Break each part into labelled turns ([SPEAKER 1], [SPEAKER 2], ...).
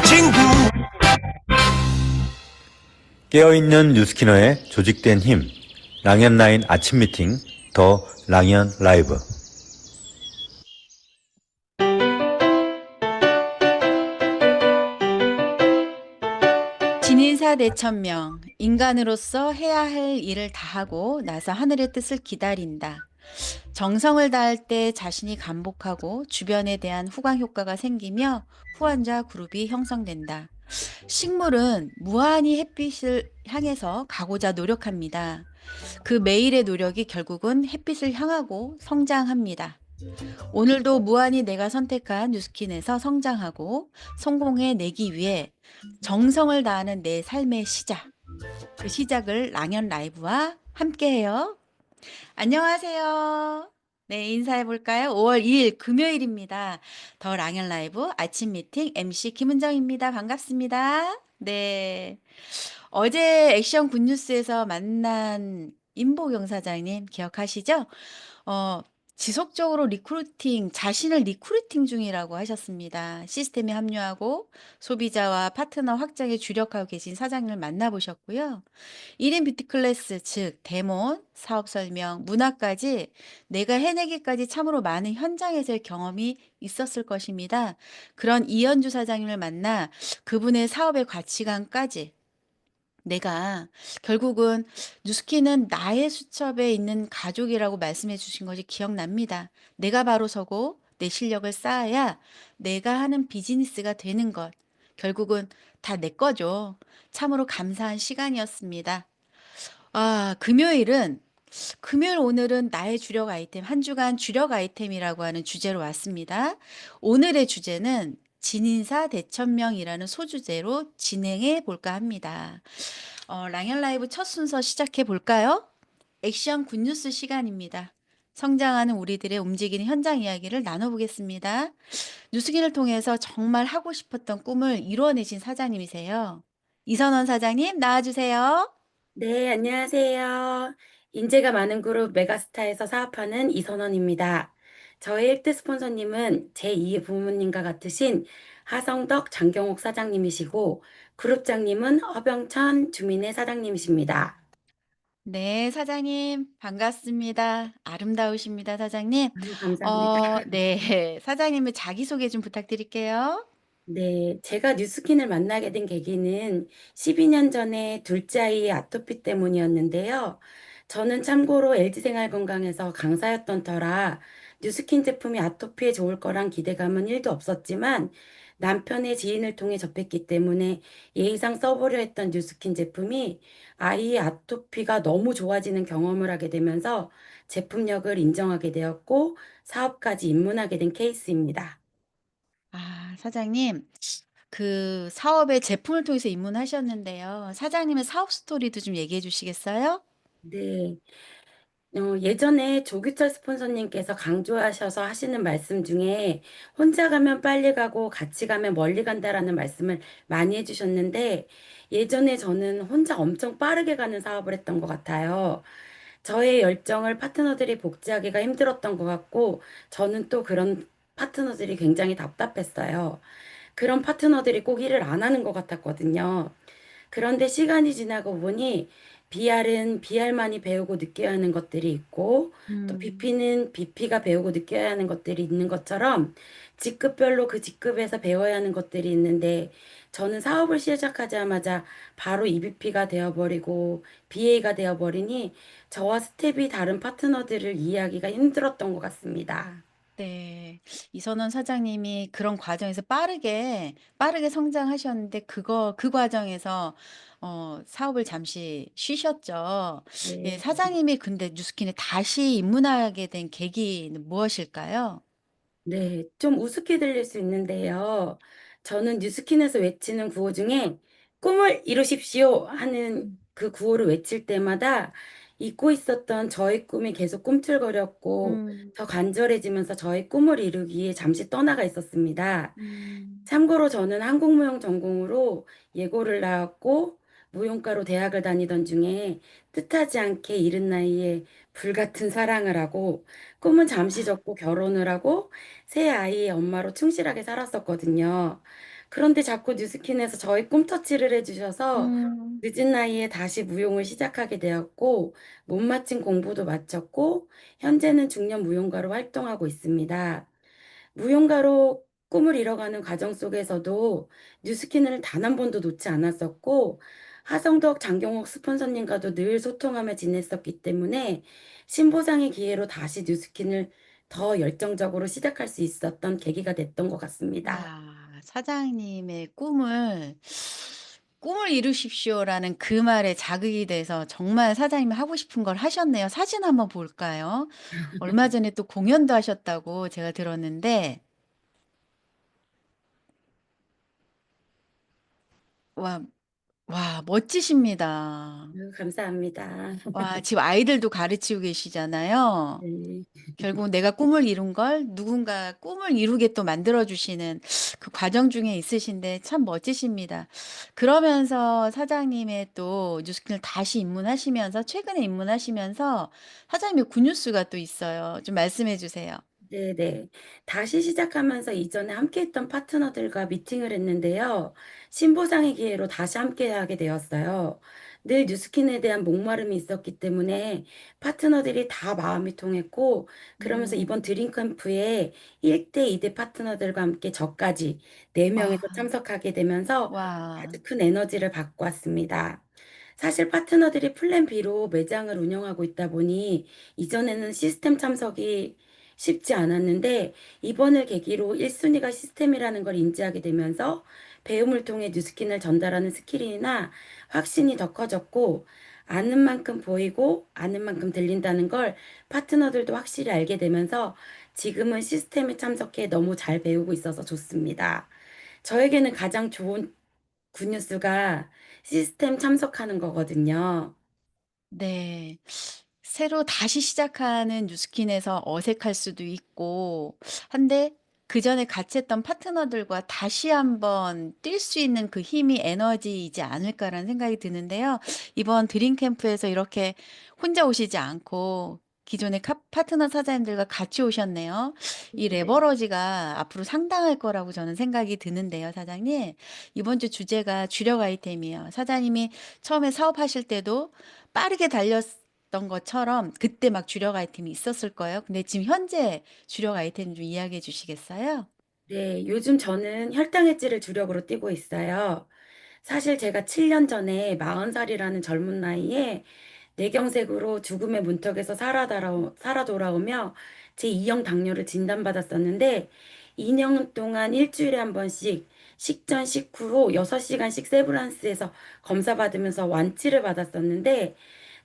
[SPEAKER 1] 친구.
[SPEAKER 2] 깨어있는 뉴스키너의 조직된 힘, 랑앤라인 아침 미팅, 더 랑앤 라이브.
[SPEAKER 3] 진인사 대천명, 인간으로서 해야 할 일을 다하고 나서 하늘의 뜻을 기다린다. 정성을 다할 때 자신이 감복하고 주변에 대한 후광 효과가 생기며 후원자 그룹이 형성된다. 식물은 무한히 햇빛을 향해서 가고자 노력합니다. 그 매일의 노력이 결국은 햇빛을 향하고 성장합니다. 오늘도 무한히 내가 선택한 뉴스킨에서 성장하고 성공해 내기 위해 정성을 다하는 내 삶의 시작. 그 시작을 랑연 라이브와 함께해요. 안녕하세요. 네, 인사해 볼까요? 5월 2일 금요일입니다. 더 랑연 라이브 아침 미팅 MC 김은정입니다. 반갑습니다. 네. 어제 액션 굿뉴스에서 만난 임보경 사장님 기억하시죠? 어, 지속적으로 자신을 리크루팅 중이라고 하셨습니다. 시스템에 합류하고 소비자와 파트너 확장에 주력하고 계신 사장님을 만나보셨고요. 1인 뷰티 클래스, 즉, 데몬, 사업 설명, 문화까지 내가 해내기까지 참으로 많은 현장에서의 경험이 있었을 것입니다. 그런 이현주 사장님을 만나 그분의 사업의 가치관까지 내가 결국은 뉴스키는 나의 수첩에 있는 가족이라고 말씀해 주신 것이 기억납니다. 내가 바로 서고 내 실력을 쌓아야 내가 하는 비즈니스가 되는 것. 결국은 다 내 거죠. 참으로 감사한 시간이었습니다. 금요일 오늘은 나의 주력 아이템, 한 주간 주력 아이템이라고 하는 주제로 왔습니다. 오늘의 주제는 진인사 대천명이라는 소주제로 진행해 볼까 합니다. 랑엘 라이브 첫 순서 시작해 볼까요? 액션 굿뉴스 시간입니다. 성장하는 우리들의 움직이는 현장 이야기를 나눠보겠습니다. 뉴스기를 통해서 정말 하고 싶었던 꿈을 이루어내신 사장님이세요. 이선원 사장님 나와주세요.
[SPEAKER 4] 네, 안녕하세요. 인재가 많은 그룹 메가스타에서 사업하는 이선원입니다. 저의 1대 스폰서님은 제2의 부모님과 같으신 하성덕 장경옥 사장님이시고, 그룹장님은 허병천 주민의 사장님이십니다.
[SPEAKER 3] 네, 사장님, 반갑습니다. 아름다우십니다, 사장님.
[SPEAKER 4] 감사합니다.
[SPEAKER 3] 네, 사장님의 자기소개 좀 부탁드릴게요.
[SPEAKER 4] 네, 제가 뉴스킨을 만나게 된 계기는 12년 전에 둘째 아이의 아토피 때문이었는데요. 저는 참고로 LG생활건강에서 강사였던 터라 뉴스킨 제품이 아토피에 좋을 거란 기대감은 1도 없었지만 남편의 지인을 통해 접했기 때문에 예의상 써보려 했던 뉴스킨 제품이 아이의 아토피가 너무 좋아지는 경험을 하게 되면서 제품력을 인정하게 되었고 사업까지 입문하게 된 케이스입니다.
[SPEAKER 3] 사장님, 그 사업의 제품을 통해서 입문하셨는데요. 사장님의 사업 스토리도 좀 얘기해 주시겠어요?
[SPEAKER 4] 네. 예전에 조규철 스폰서님께서 강조하셔서 하시는 말씀 중에 혼자 가면 빨리 가고 같이 가면 멀리 간다라는 말씀을 많이 해주셨는데 예전에 저는 혼자 엄청 빠르게 가는 사업을 했던 것 같아요. 저의 열정을 파트너들이 복제하기가 힘들었던 것 같고 저는 또 그런 파트너들이 굉장히 답답했어요. 그런 파트너들이 꼭 일을 안 하는 것 같았거든요. 그런데 시간이 지나고 보니 BR은 BR만이 배우고 느껴야 하는 것들이 있고 또
[SPEAKER 3] 음.
[SPEAKER 4] BP는 BP가 배우고 느껴야 하는 것들이 있는 것처럼 직급별로 그 직급에서 배워야 하는 것들이 있는데 저는 사업을 시작하자마자 바로 EBP가 되어버리고 BA가 되어버리니 저와 스텝이 다른 파트너들을 이해하기가 힘들었던 것 같습니다.
[SPEAKER 3] 네. 이선원 사장님이 그런 과정에서 빠르게 성장하셨는데 그 과정에서 사업을 잠시 쉬셨죠. 예,
[SPEAKER 4] 네.
[SPEAKER 3] 사장님이 근데 뉴스킨에 다시 입문하게 된 계기는 무엇일까요?
[SPEAKER 4] 네, 좀 우습게 들릴 수 있는데요. 저는 뉴스킨에서 외치는 구호 중에 꿈을 이루십시오 하는
[SPEAKER 3] 음.
[SPEAKER 4] 그 구호를 외칠 때마다 잊고 있었던 저의 꿈이 계속 꿈틀거렸고
[SPEAKER 3] 음.
[SPEAKER 4] 더 간절해지면서 저의 꿈을 이루기에 잠시 떠나가 있었습니다.
[SPEAKER 3] 음.
[SPEAKER 4] 참고로 저는 한국무용 전공으로 예고를 나왔고 무용과로 대학을 다니던 중에 뜻하지 않게 이른 나이에 불같은 사랑을 하고 꿈은 잠시 접고 결혼을 하고 새 아이의 엄마로 충실하게 살았었거든요. 그런데 자꾸 뉴스킨에서 저희 꿈터치를 해주셔서
[SPEAKER 3] 음.
[SPEAKER 4] 늦은 나이에 다시 무용을 시작하게 되었고, 못 마친 공부도 마쳤고, 현재는 중년 무용가로 활동하고 있습니다. 무용가로 꿈을 이뤄가는 과정 속에서도 뉴스킨을 단 한 번도 놓지 않았었고, 하성덕, 장경옥 스폰서님과도 늘 소통하며 지냈었기 때문에 신보상의 기회로 다시 뉴스킨을 더 열정적으로 시작할 수 있었던 계기가 됐던 것 같습니다.
[SPEAKER 3] 야, 사장님의 꿈을 이루십시오라는 그 말에 자극이 돼서 정말 사장님이 하고 싶은 걸 하셨네요. 사진 한번 볼까요? 얼마 전에 또 공연도 하셨다고 제가 들었는데, 와, 와, 멋지십니다.
[SPEAKER 4] 감사합니다.
[SPEAKER 3] 와, 지금 아이들도 가르치고 계시잖아요.
[SPEAKER 4] 네.
[SPEAKER 3] 결국 내가 꿈을 이룬 걸 누군가 꿈을 이루게 또 만들어주시는 그 과정 중에 있으신데 참 멋지십니다. 그러면서 사장님의 또 뉴스킨을 다시 입문하시면서, 최근에 입문하시면서 사장님의 굿뉴스가 또 있어요. 좀 말씀해 주세요.
[SPEAKER 4] 네네. 다시 시작하면서 이전에 함께했던 파트너들과 미팅을 했는데요. 신보상의 기회로 다시 함께하게 되었어요. 늘 뉴스킨에 대한 목마름이 있었기 때문에 파트너들이 다 마음이 통했고, 그러면서 이번
[SPEAKER 3] 음,
[SPEAKER 4] 드림캠프에 1대, 2대 파트너들과 함께 저까지 4명에서
[SPEAKER 3] 와,
[SPEAKER 4] 참석하게 되면서
[SPEAKER 3] 와,
[SPEAKER 4] 아주 큰 에너지를 받고 왔습니다. 사실 파트너들이 플랜 B로 매장을 운영하고 있다 보니 이전에는 시스템 참석이 쉽지 않았는데 이번을 계기로 1순위가 시스템이라는 걸 인지하게 되면서 배움을 통해 뉴스킨을 전달하는 스킬이나 확신이 더 커졌고 아는 만큼 보이고 아는 만큼 들린다는 걸 파트너들도 확실히 알게 되면서 지금은 시스템에 참석해 너무 잘 배우고 있어서 좋습니다. 저에게는 가장 좋은 굿뉴스가 시스템 참석하는 거거든요.
[SPEAKER 3] 네. 새로 다시 시작하는 뉴스킨에서 어색할 수도 있고 한데 그전에 같이 했던 파트너들과 다시 한번 뛸 수 있는 그 힘이 에너지이지 않을까라는 생각이 드는데요. 이번 드림 캠프에서 이렇게 혼자 오시지 않고 기존의 파트너 사장님들과 같이 오셨네요. 이
[SPEAKER 4] 네.
[SPEAKER 3] 레버러지가 앞으로 상당할 거라고 저는 생각이 드는데요, 사장님. 이번 주 주제가 주력 아이템이에요. 사장님이 처음에 사업하실 때도 빠르게 달렸던 것처럼 그때 막 주력 아이템이 있었을 거예요. 근데 지금 현재 주력 아이템 좀 이야기해 주시겠어요?
[SPEAKER 4] 네, 요즘 저는 혈당 엣지를 주력으로 뛰고 있어요. 사실 제가 7년 전에 40살이라는 젊은 나이에 뇌경색으로 죽음의 문턱에서 살아 돌아오며 제2형 당뇨를 진단받았었는데 2년 동안 일주일에 한 번씩 식전 식후로 6시간씩 세브란스에서 검사 받으면서 완치를 받았었는데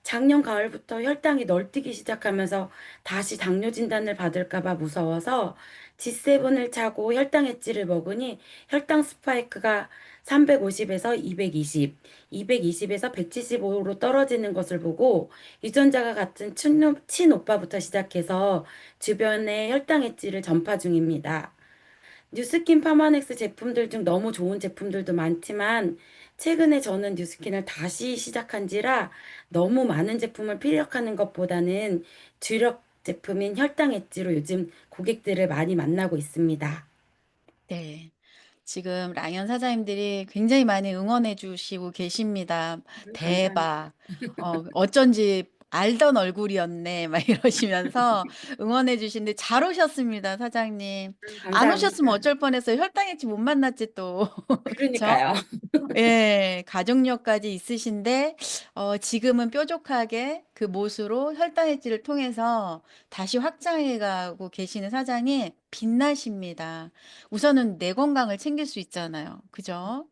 [SPEAKER 4] 작년 가을부터 혈당이 널뛰기 시작하면서 다시 당뇨 진단을 받을까 봐 무서워서 G7을 차고 혈당 엣지를 먹으니 혈당 스파이크가 350에서 220, 220에서 175로 떨어지는 것을 보고 유전자가 같은 친오빠부터 시작해서 주변에 혈당 엣지를 전파 중입니다. 뉴스킨 파마넥스 제품들 중 너무 좋은 제품들도 많지만 최근에 저는 뉴스킨을 다시 시작한지라 너무 많은 제품을 피력하는 것보다는 주력 제품인 혈당 엣지로 요즘 고객들을 많이 만나고 있습니다.
[SPEAKER 3] 네. 지금 랑연 사장님들이 굉장히 많이 응원해 주시고 계십니다.
[SPEAKER 4] 감사합니다.
[SPEAKER 3] 대박. 어쩐지 알던 얼굴이었네. 막 이러시면서 응원해 주시는데 잘 오셨습니다, 사장님. 안 오셨으면
[SPEAKER 4] 감사합니다.
[SPEAKER 3] 어쩔 뻔했어요. 혈당했지 못 만났지 또. 그쵸?
[SPEAKER 4] 그러니까요.
[SPEAKER 3] 예. 가족력까지 있으신데 지금은 뾰족하게 그 못으로 혈당 엣지를 통해서 다시 확장해 가고 계시는 사장이 빛나십니다. 우선은 내 건강을 챙길 수 있잖아요. 그죠?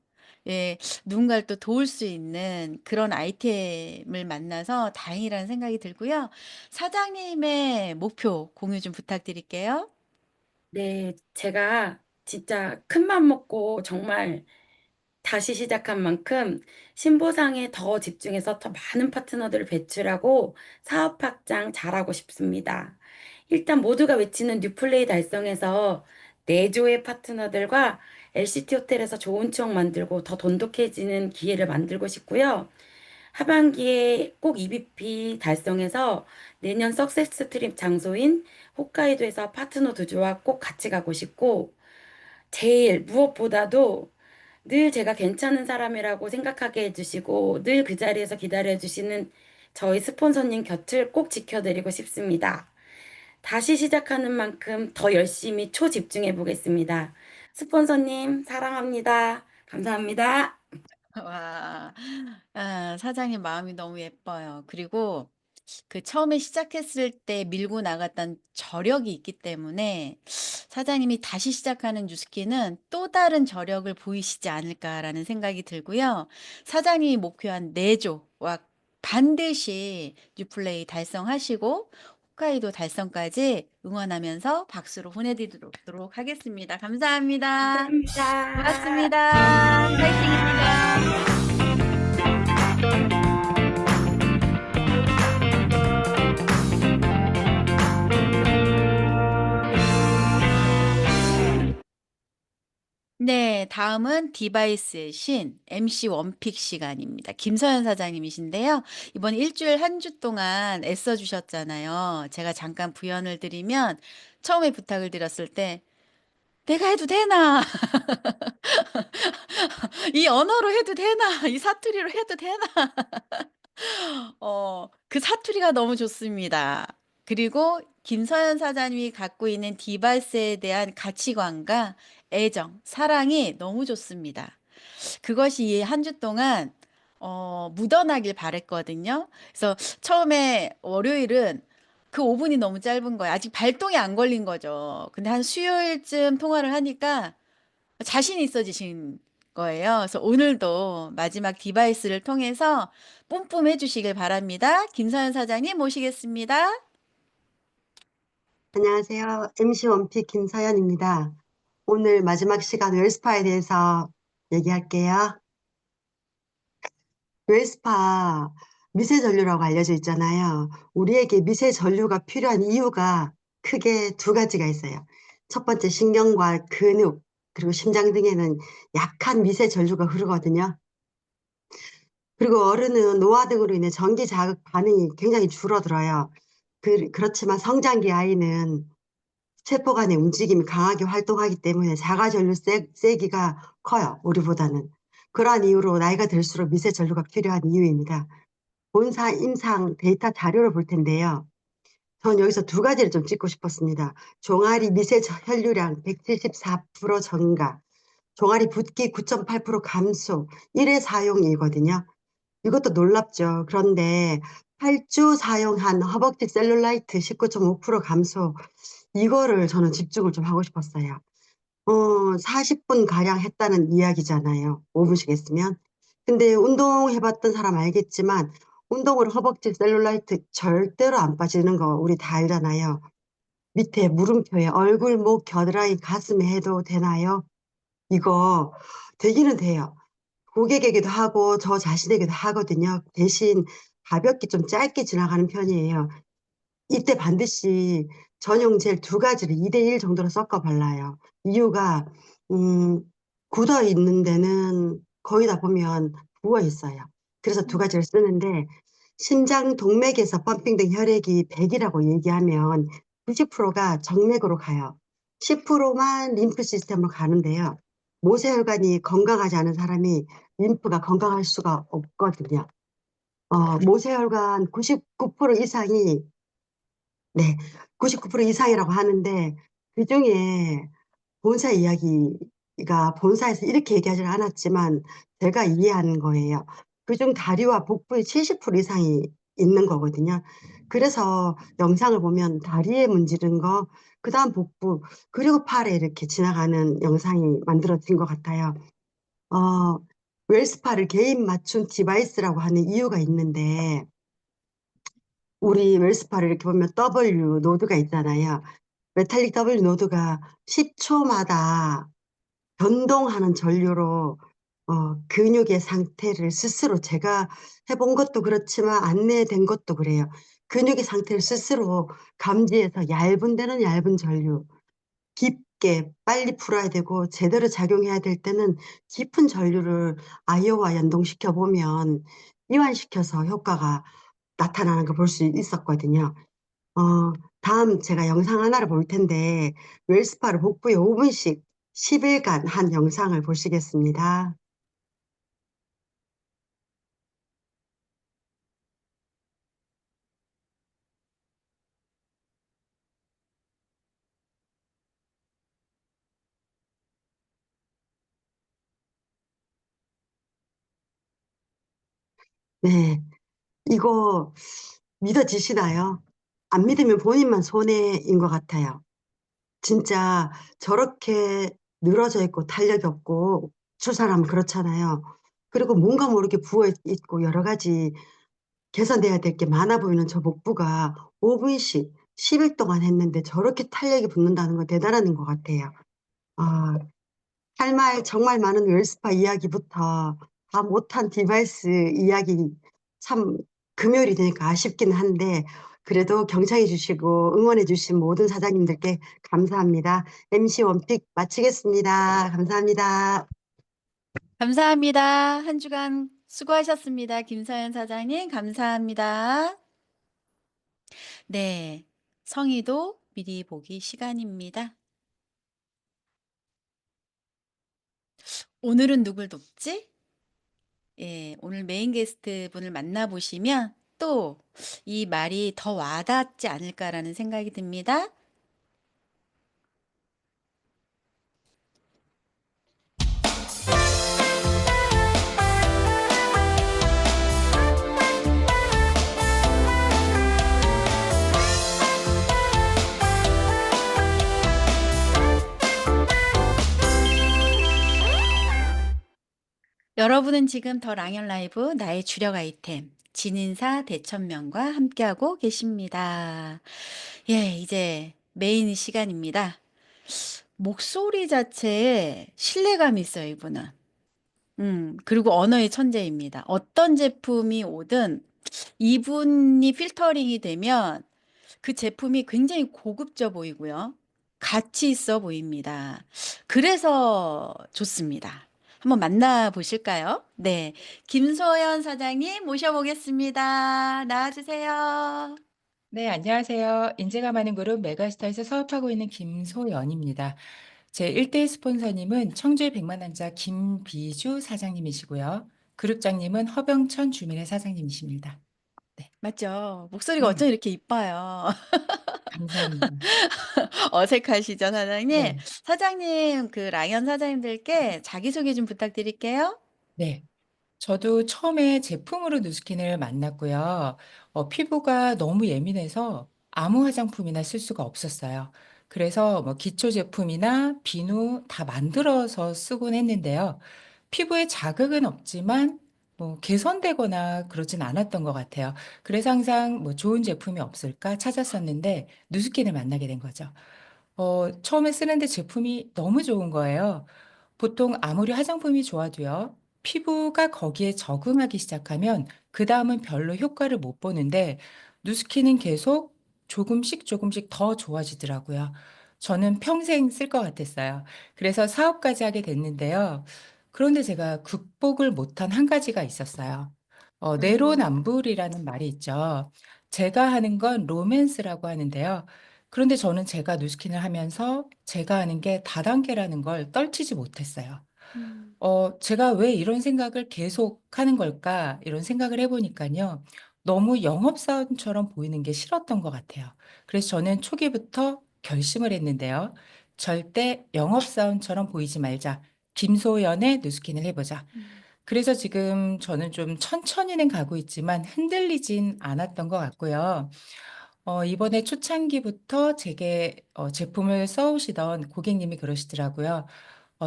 [SPEAKER 3] 예. 누군가를 또 도울 수 있는 그런 아이템을 만나서 다행이라는 생각이 들고요. 사장님의 목표 공유 좀 부탁드릴게요.
[SPEAKER 4] 네, 제가 진짜 큰 맘 먹고 정말 다시 시작한 만큼 신보상에 더 집중해서 더 많은 파트너들을 배출하고 사업 확장 잘하고 싶습니다. 일단 모두가 외치는 뉴플레이 달성해서 내조의 파트너들과 LCT 호텔에서 좋은 추억 만들고 더 돈독해지는 기회를 만들고 싶고요. 하반기에 꼭 EBP 달성해서 내년 석세스 트립 장소인 홋카이도에서 파트너 두 조와 꼭 같이 가고 싶고 제일 무엇보다도 늘 제가 괜찮은 사람이라고 생각하게 해주시고 늘 그 자리에서 기다려주시는 저희 스폰서님 곁을 꼭 지켜드리고 싶습니다. 다시 시작하는 만큼 더 열심히 초집중해 보겠습니다. 스폰서님, 사랑합니다. 감사합니다.
[SPEAKER 3] 와, 사장님 마음이 너무 예뻐요. 그리고 그 처음에 시작했을 때 밀고 나갔던 저력이 있기 때문에 사장님이 다시 시작하는 뉴스키는 또 다른 저력을 보이시지 않을까라는 생각이 들고요. 사장님이 목표한 내조와 반드시 뉴플레이 달성하시고 홋카이도 달성까지 응원하면서 박수로 보내드리도록 하겠습니다. 감사합니다.
[SPEAKER 4] 감사합니다.
[SPEAKER 3] 고맙습니다. 파이팅입니다. 네, 다음은 디바이스의 신 MC 원픽 시간입니다. 김서연 사장님이신데요. 이번 일주일 한 주 동안 애써 주셨잖아요. 제가 잠깐 부연을 드리면 처음에 부탁을 드렸을 때 내가 해도 되나? 이 언어로 해도 되나? 이 사투리로 해도 되나? 그 사투리가 너무 좋습니다. 그리고 김서연 사장님이 갖고 있는 디바이스에 대한 가치관과 애정, 사랑이 너무 좋습니다. 그것이 이 한 주 동안 묻어나길 바랬거든요. 그래서 처음에 월요일은 그 5분이 너무 짧은 거예요. 아직 발동이 안 걸린 거죠. 근데 한 수요일쯤 통화를 하니까 자신이 있어지신 거예요. 그래서 오늘도 마지막 디바이스를 통해서 뿜뿜 해주시길 바랍니다. 김서연 사장님 모시겠습니다.
[SPEAKER 1] 안녕하세요. MC 원픽 김서연입니다. 오늘 마지막 시간 웰스파에 대해서 얘기할게요. 웰스파 미세 전류라고 알려져 있잖아요. 우리에게 미세 전류가 필요한 이유가 크게 두 가지가 있어요. 첫 번째, 신경과 근육, 그리고 심장 등에는 약한 미세 전류가 흐르거든요. 그리고 어른은 노화 등으로 인해 전기 자극 반응이 굉장히 줄어들어요. 그렇지만 성장기 아이는 세포 간의 움직임이 강하게 활동하기 때문에 자가전류 세기가 커요, 우리보다는. 그러한 이유로 나이가 들수록 미세 전류가 필요한 이유입니다. 본사 임상 데이터 자료를 볼 텐데요. 전 여기서 두 가지를 좀 찍고 싶었습니다. 종아리 미세 혈류량 174% 증가, 종아리 붓기 9.8% 감소, 1회 사용이거든요. 이것도 놀랍죠. 그런데 8주 사용한 허벅지 셀룰라이트 19.5% 감소, 이거를 저는 집중을 좀 하고 싶었어요. 40분 가량 했다는 이야기잖아요. 5분씩 했으면. 근데 운동해봤던 사람 알겠지만 운동으로 허벅지 셀룰라이트 절대로 안 빠지는 거 우리 다 알잖아요. 밑에 물음표에 얼굴, 목, 겨드랑이, 가슴에 해도 되나요? 이거 되기는 돼요. 고객에게도 하고 저 자신에게도 하거든요. 대신 가볍게 좀 짧게 지나가는 편이에요. 이때 반드시 전용 젤 두 가지를 2대1 정도로 섞어 발라요. 이유가 음, 굳어 있는 데는 거의 다 보면 부어 있어요. 그래서 두 가지를 쓰는데 심장 동맥에서 펌핑된 혈액이 100이라고 얘기하면 90%가 정맥으로 가요. 10%만 림프 시스템으로 가는데요. 모세혈관이 건강하지 않은 사람이 림프가 건강할 수가 없거든요. 모세혈관 99% 이상이, 네, 99% 이상이라고 하는데 그중에 본사 이야기가 본사에서 이렇게 얘기하지 않았지만 제가 이해하는 거예요. 그중 다리와 복부의 70% 이상이 있는 거거든요. 그래서 영상을 보면 다리에 문지른 거, 그다음 복부, 그리고 팔에 이렇게 지나가는 영상이 만들어진 것 같아요. 어, 웰스파를 개인 맞춤 디바이스라고 하는 이유가 있는데 우리 웰스파를 이렇게 보면 W 노드가 있잖아요. 메탈릭 W 노드가 10초마다 변동하는 전류로 근육의 상태를 스스로, 제가 해본 것도 그렇지만 안내된 것도 그래요. 근육의 상태를 스스로 감지해서 얇은 데는 얇은 전류, 깊게 빨리 풀어야 되고 제대로 작용해야 될 때는 깊은 전류를 아이오와 연동시켜 보면 이완시켜서 효과가 나타나는 걸 볼 수 있었거든요. 어, 다음 제가 영상 하나를 볼 텐데 웰스파를 복부에 5분씩 10일간 한 영상을 보시겠습니다. 네, 이거 믿어지시나요? 안 믿으면 본인만 손해인 것 같아요. 진짜 저렇게 늘어져 있고 탄력이 없고 출산하면 그렇잖아요. 그리고 뭔가 모르게 부어 있고 여러 가지 개선돼야 될 게 많아 보이는 저 복부가 5분씩 10일 동안 했는데 저렇게 탄력이 붙는다는 건 대단한 것 같아요. 아, 할 말 정말 많은 웰스파 이야기부터 다 못한 디바이스 이야기 참 금요일이 되니까 아쉽긴 한데 그래도 경청해 주시고 응원해 주신 모든 사장님들께 감사합니다. MC 원픽 마치겠습니다. 감사합니다.
[SPEAKER 3] 감사합니다. 한 주간 수고하셨습니다. 김서연 사장님, 감사합니다. 네. 성의도 미리 보기 시간입니다. 오늘은 누굴 돕지? 예, 오늘 메인 게스트 분을 만나보시면 또 이 말이 더 와닿지 않을까라는 생각이 듭니다. 여러분은 지금 더 랑연 라이브 나의 주력 아이템 진인사 대천명과 함께하고 계십니다. 예, 이제 메인 시간입니다. 목소리 자체에 신뢰감이 있어요, 이분은. 그리고 언어의 천재입니다. 어떤 제품이 오든 이분이 필터링이 되면 그 제품이 굉장히 고급져 보이고요. 가치 있어 보입니다. 그래서 좋습니다. 한번 만나보실까요? 네. 김소연 사장님 모셔보겠습니다. 나와주세요.
[SPEAKER 5] 네, 안녕하세요. 인재가 많은 그룹 메가스타에서 사업하고 있는 김소연입니다. 제 1대1 스폰서님은 청주의 백만환자 김비주 사장님이시고요. 그룹장님은 허병천 주민의 사장님이십니다. 네,
[SPEAKER 3] 맞죠? 목소리가
[SPEAKER 5] 네,
[SPEAKER 3] 어쩜 이렇게 이뻐요.
[SPEAKER 5] 감사합니다.
[SPEAKER 3] 어색하시죠, 사장님?
[SPEAKER 5] 네,
[SPEAKER 3] 사장님, 그 라이언 사장님들께 자기소개 좀 부탁드릴게요.
[SPEAKER 5] 네. 저도 처음에 제품으로 누스킨을 만났고요. 피부가 너무 예민해서 아무 화장품이나 쓸 수가 없었어요. 그래서 뭐 기초 제품이나 비누 다 만들어서 쓰곤 했는데요. 피부에 자극은 없지만 뭐 개선되거나 그러진 않았던 것 같아요. 그래서 항상 뭐 좋은 제품이 없을까 찾았었는데 누스킨을 만나게 된 거죠. 처음에 쓰는데 제품이 너무 좋은 거예요. 보통 아무리 화장품이 좋아도요. 피부가 거기에 적응하기 시작하면 그다음은 별로 효과를 못 보는데 누스킨은 계속 조금씩 조금씩 더 좋아지더라고요. 저는 평생 쓸 것 같았어요. 그래서 사업까지 하게 됐는데요. 그런데 제가 극복을 못한 한 가지가 있었어요.
[SPEAKER 3] 음,
[SPEAKER 5] 내로남불이라는 말이 있죠. 제가 하는 건 로맨스라고 하는데요. 그런데 저는 제가 누스킨을 하면서 제가 하는 게 다단계라는 걸 떨치지 못했어요.
[SPEAKER 3] 음,
[SPEAKER 5] 제가 왜 이런 생각을 계속 하는 걸까? 이런 생각을 해보니까요. 너무 영업사원처럼 보이는 게 싫었던 것 같아요. 그래서 저는 초기부터 결심을 했는데요. 절대 영업사원처럼 보이지 말자. 김소연의 누스킨을 해보자.
[SPEAKER 3] 음,
[SPEAKER 5] 그래서 지금 저는 좀 천천히는 가고 있지만 흔들리진 않았던 것 같고요. 이번에 초창기부터 제게 제품을 써오시던 고객님이 그러시더라고요.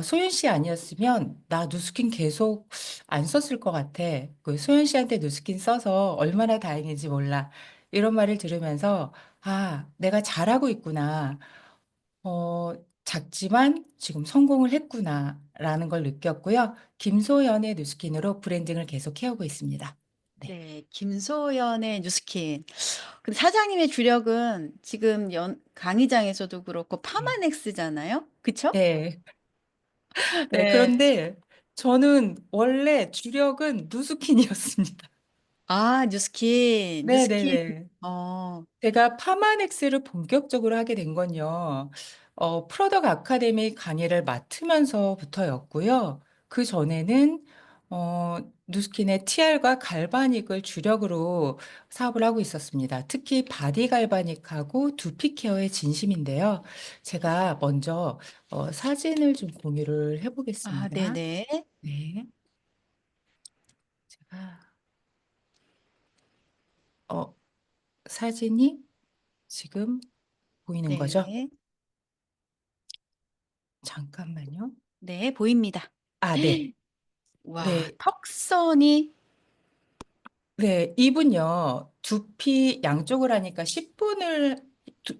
[SPEAKER 5] 소연 씨 아니었으면 나 누스킨 계속 안 썼을 것 같아. 그 소연 씨한테 누스킨 써서 얼마나 다행인지 몰라. 이런 말을 들으면서 아, 내가 잘하고 있구나. 어, 작지만 지금 성공을 했구나라는 걸 느꼈고요. 김소연의 누스킨으로 브랜딩을 계속 해오고 있습니다. 네.
[SPEAKER 3] 네, 김소연의 뉴스킨. 근데 사장님의 주력은 지금 강의장에서도 그렇고
[SPEAKER 5] 네.
[SPEAKER 3] 파마넥스잖아요. 그쵸?
[SPEAKER 5] 네. 네.
[SPEAKER 3] 네.
[SPEAKER 5] 그런데 저는 원래 주력은 누스킨이었습니다.
[SPEAKER 3] 아, 뉴스킨, 뉴스킨.
[SPEAKER 5] 네네네.
[SPEAKER 3] 어,
[SPEAKER 5] 제가 파마넥스를 본격적으로 하게 된 건요. 프로덕트 아카데미 강의를 맡으면서부터였고요. 그 전에는 어, 누스킨의 TR과 갈바닉을 주력으로 사업을 하고 있었습니다. 특히 바디 갈바닉하고 두피 케어의 진심인데요. 제가 먼저 사진을 좀 공유를
[SPEAKER 3] 아,
[SPEAKER 5] 해보겠습니다.
[SPEAKER 3] 네네.
[SPEAKER 5] 네. 제가 어, 사진이 지금 보이는 거죠?
[SPEAKER 3] 네.
[SPEAKER 5] 잠깐만요.
[SPEAKER 3] 네, 보입니다.
[SPEAKER 5] 아, 네.
[SPEAKER 3] 와,
[SPEAKER 5] 네.
[SPEAKER 3] 턱선이,
[SPEAKER 5] 네, 이분요, 두피 양쪽을 하니까 10분을,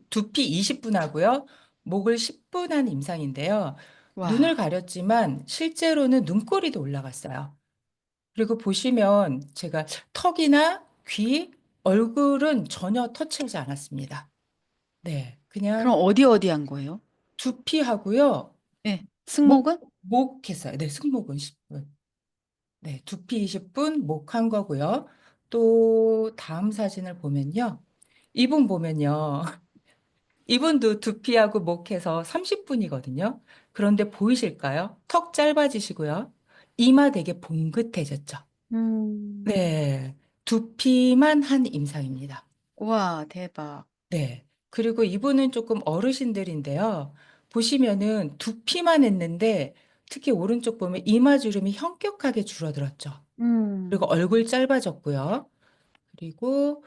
[SPEAKER 5] 두피 20분 하고요, 목을 10분 한 임상인데요. 눈을
[SPEAKER 3] 와,
[SPEAKER 5] 가렸지만 실제로는 눈꼬리도 올라갔어요. 그리고 보시면 제가 턱이나 귀, 얼굴은 전혀 터치하지 않았습니다. 네,
[SPEAKER 3] 그럼
[SPEAKER 5] 그냥
[SPEAKER 3] 어디 한 거예요?
[SPEAKER 5] 두피하고요,
[SPEAKER 3] 네,
[SPEAKER 5] 목,
[SPEAKER 3] 승모근?
[SPEAKER 5] 목 했어요. 네, 승모근 10분. 네, 두피 20분, 목 한 거고요. 또 다음 사진을 보면요. 이분 보면요. 이분도 두피하고 목해서 30분이거든요. 그런데 보이실까요? 턱 짧아지시고요. 이마 되게 봉긋해졌죠.
[SPEAKER 3] 음,
[SPEAKER 5] 네, 두피만 한 임상입니다.
[SPEAKER 3] 와, 대박.
[SPEAKER 5] 네. 그리고 이분은 조금 어르신들인데요. 보시면은 두피만 했는데 특히 오른쪽 보면 이마주름이 현격하게 줄어들었죠. 그리고
[SPEAKER 3] 음,
[SPEAKER 5] 얼굴 짧아졌고요. 그리고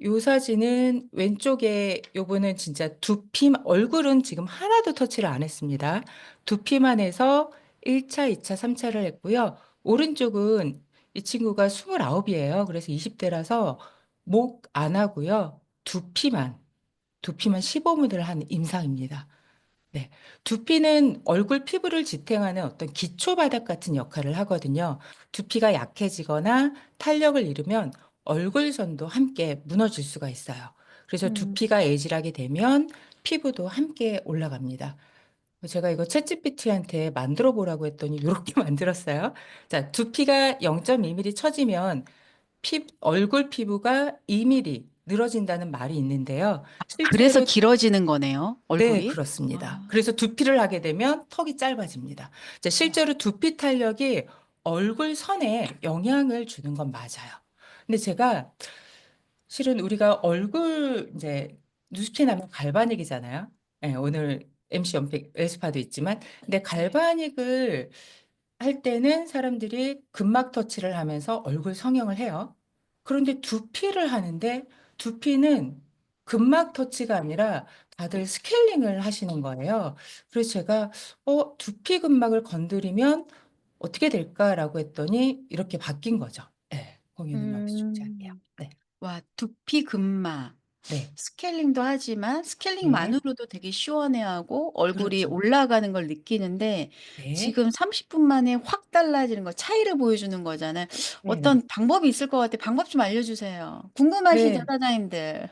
[SPEAKER 5] 요 사진은 왼쪽에 요거는 진짜 두피, 얼굴은 지금 하나도 터치를 안 했습니다. 두피만 해서 1차, 2차, 3차를 했고요. 오른쪽은 이 친구가 29이에요. 그래서 20대라서 목 안 하고요. 두피만 15분을 한 임상입니다. 네. 두피는 얼굴 피부를 지탱하는 어떤 기초 바닥 같은 역할을 하거든요. 두피가 약해지거나 탄력을 잃으면 얼굴선도 함께 무너질 수가 있어요. 그래서
[SPEAKER 3] 음,
[SPEAKER 5] 두피가 애질하게 되면 피부도 함께 올라갑니다. 제가 이거 챗GPT한테 만들어 보라고 했더니 이렇게 만들었어요. 자, 두피가 0.2mm 처지면 얼굴 피부가 2mm 늘어진다는 말이 있는데요.
[SPEAKER 3] 그래서
[SPEAKER 5] 실제로
[SPEAKER 3] 길어지는 거네요,
[SPEAKER 5] 네,
[SPEAKER 3] 얼굴이.
[SPEAKER 5] 그렇습니다.
[SPEAKER 3] 와,
[SPEAKER 5] 그래서 두피를 하게 되면 턱이 짧아집니다. 자, 실제로 두피 탄력이 얼굴 선에 영향을 주는 건 맞아요. 근데 제가 실은 우리가 얼굴 이제 뉴스킨 하면 갈바닉이잖아요. 네, 오늘 MC 연필 웰스파도 있지만, 근데
[SPEAKER 3] 네.
[SPEAKER 5] 갈바닉을 할 때는 사람들이 근막 터치를 하면서 얼굴 성형을 해요. 그런데 두피를 하는데 두피는 근막 터치가 아니라 다들 스케일링을 하시는 거예요. 그래서 제가 두피 근막을 건드리면 어떻게 될까라고 했더니 이렇게 바뀐 거죠. 네, 공유는 여기서 중지할게요.
[SPEAKER 3] 음,
[SPEAKER 5] 네,
[SPEAKER 3] 와, 두피 근마.
[SPEAKER 5] 네,
[SPEAKER 3] 스케일링도 하지만
[SPEAKER 5] 네,
[SPEAKER 3] 스케일링만으로도 되게 시원해하고 얼굴이
[SPEAKER 5] 그렇죠.
[SPEAKER 3] 올라가는 걸 느끼는데
[SPEAKER 5] 네,
[SPEAKER 3] 지금 30분 만에 확 달라지는 거 차이를 보여주는 거잖아요.
[SPEAKER 5] 네,
[SPEAKER 3] 어떤 방법이 있을 것 같아요. 방법 좀 알려주세요. 궁금하시죠,
[SPEAKER 5] 네.
[SPEAKER 3] 사장님들?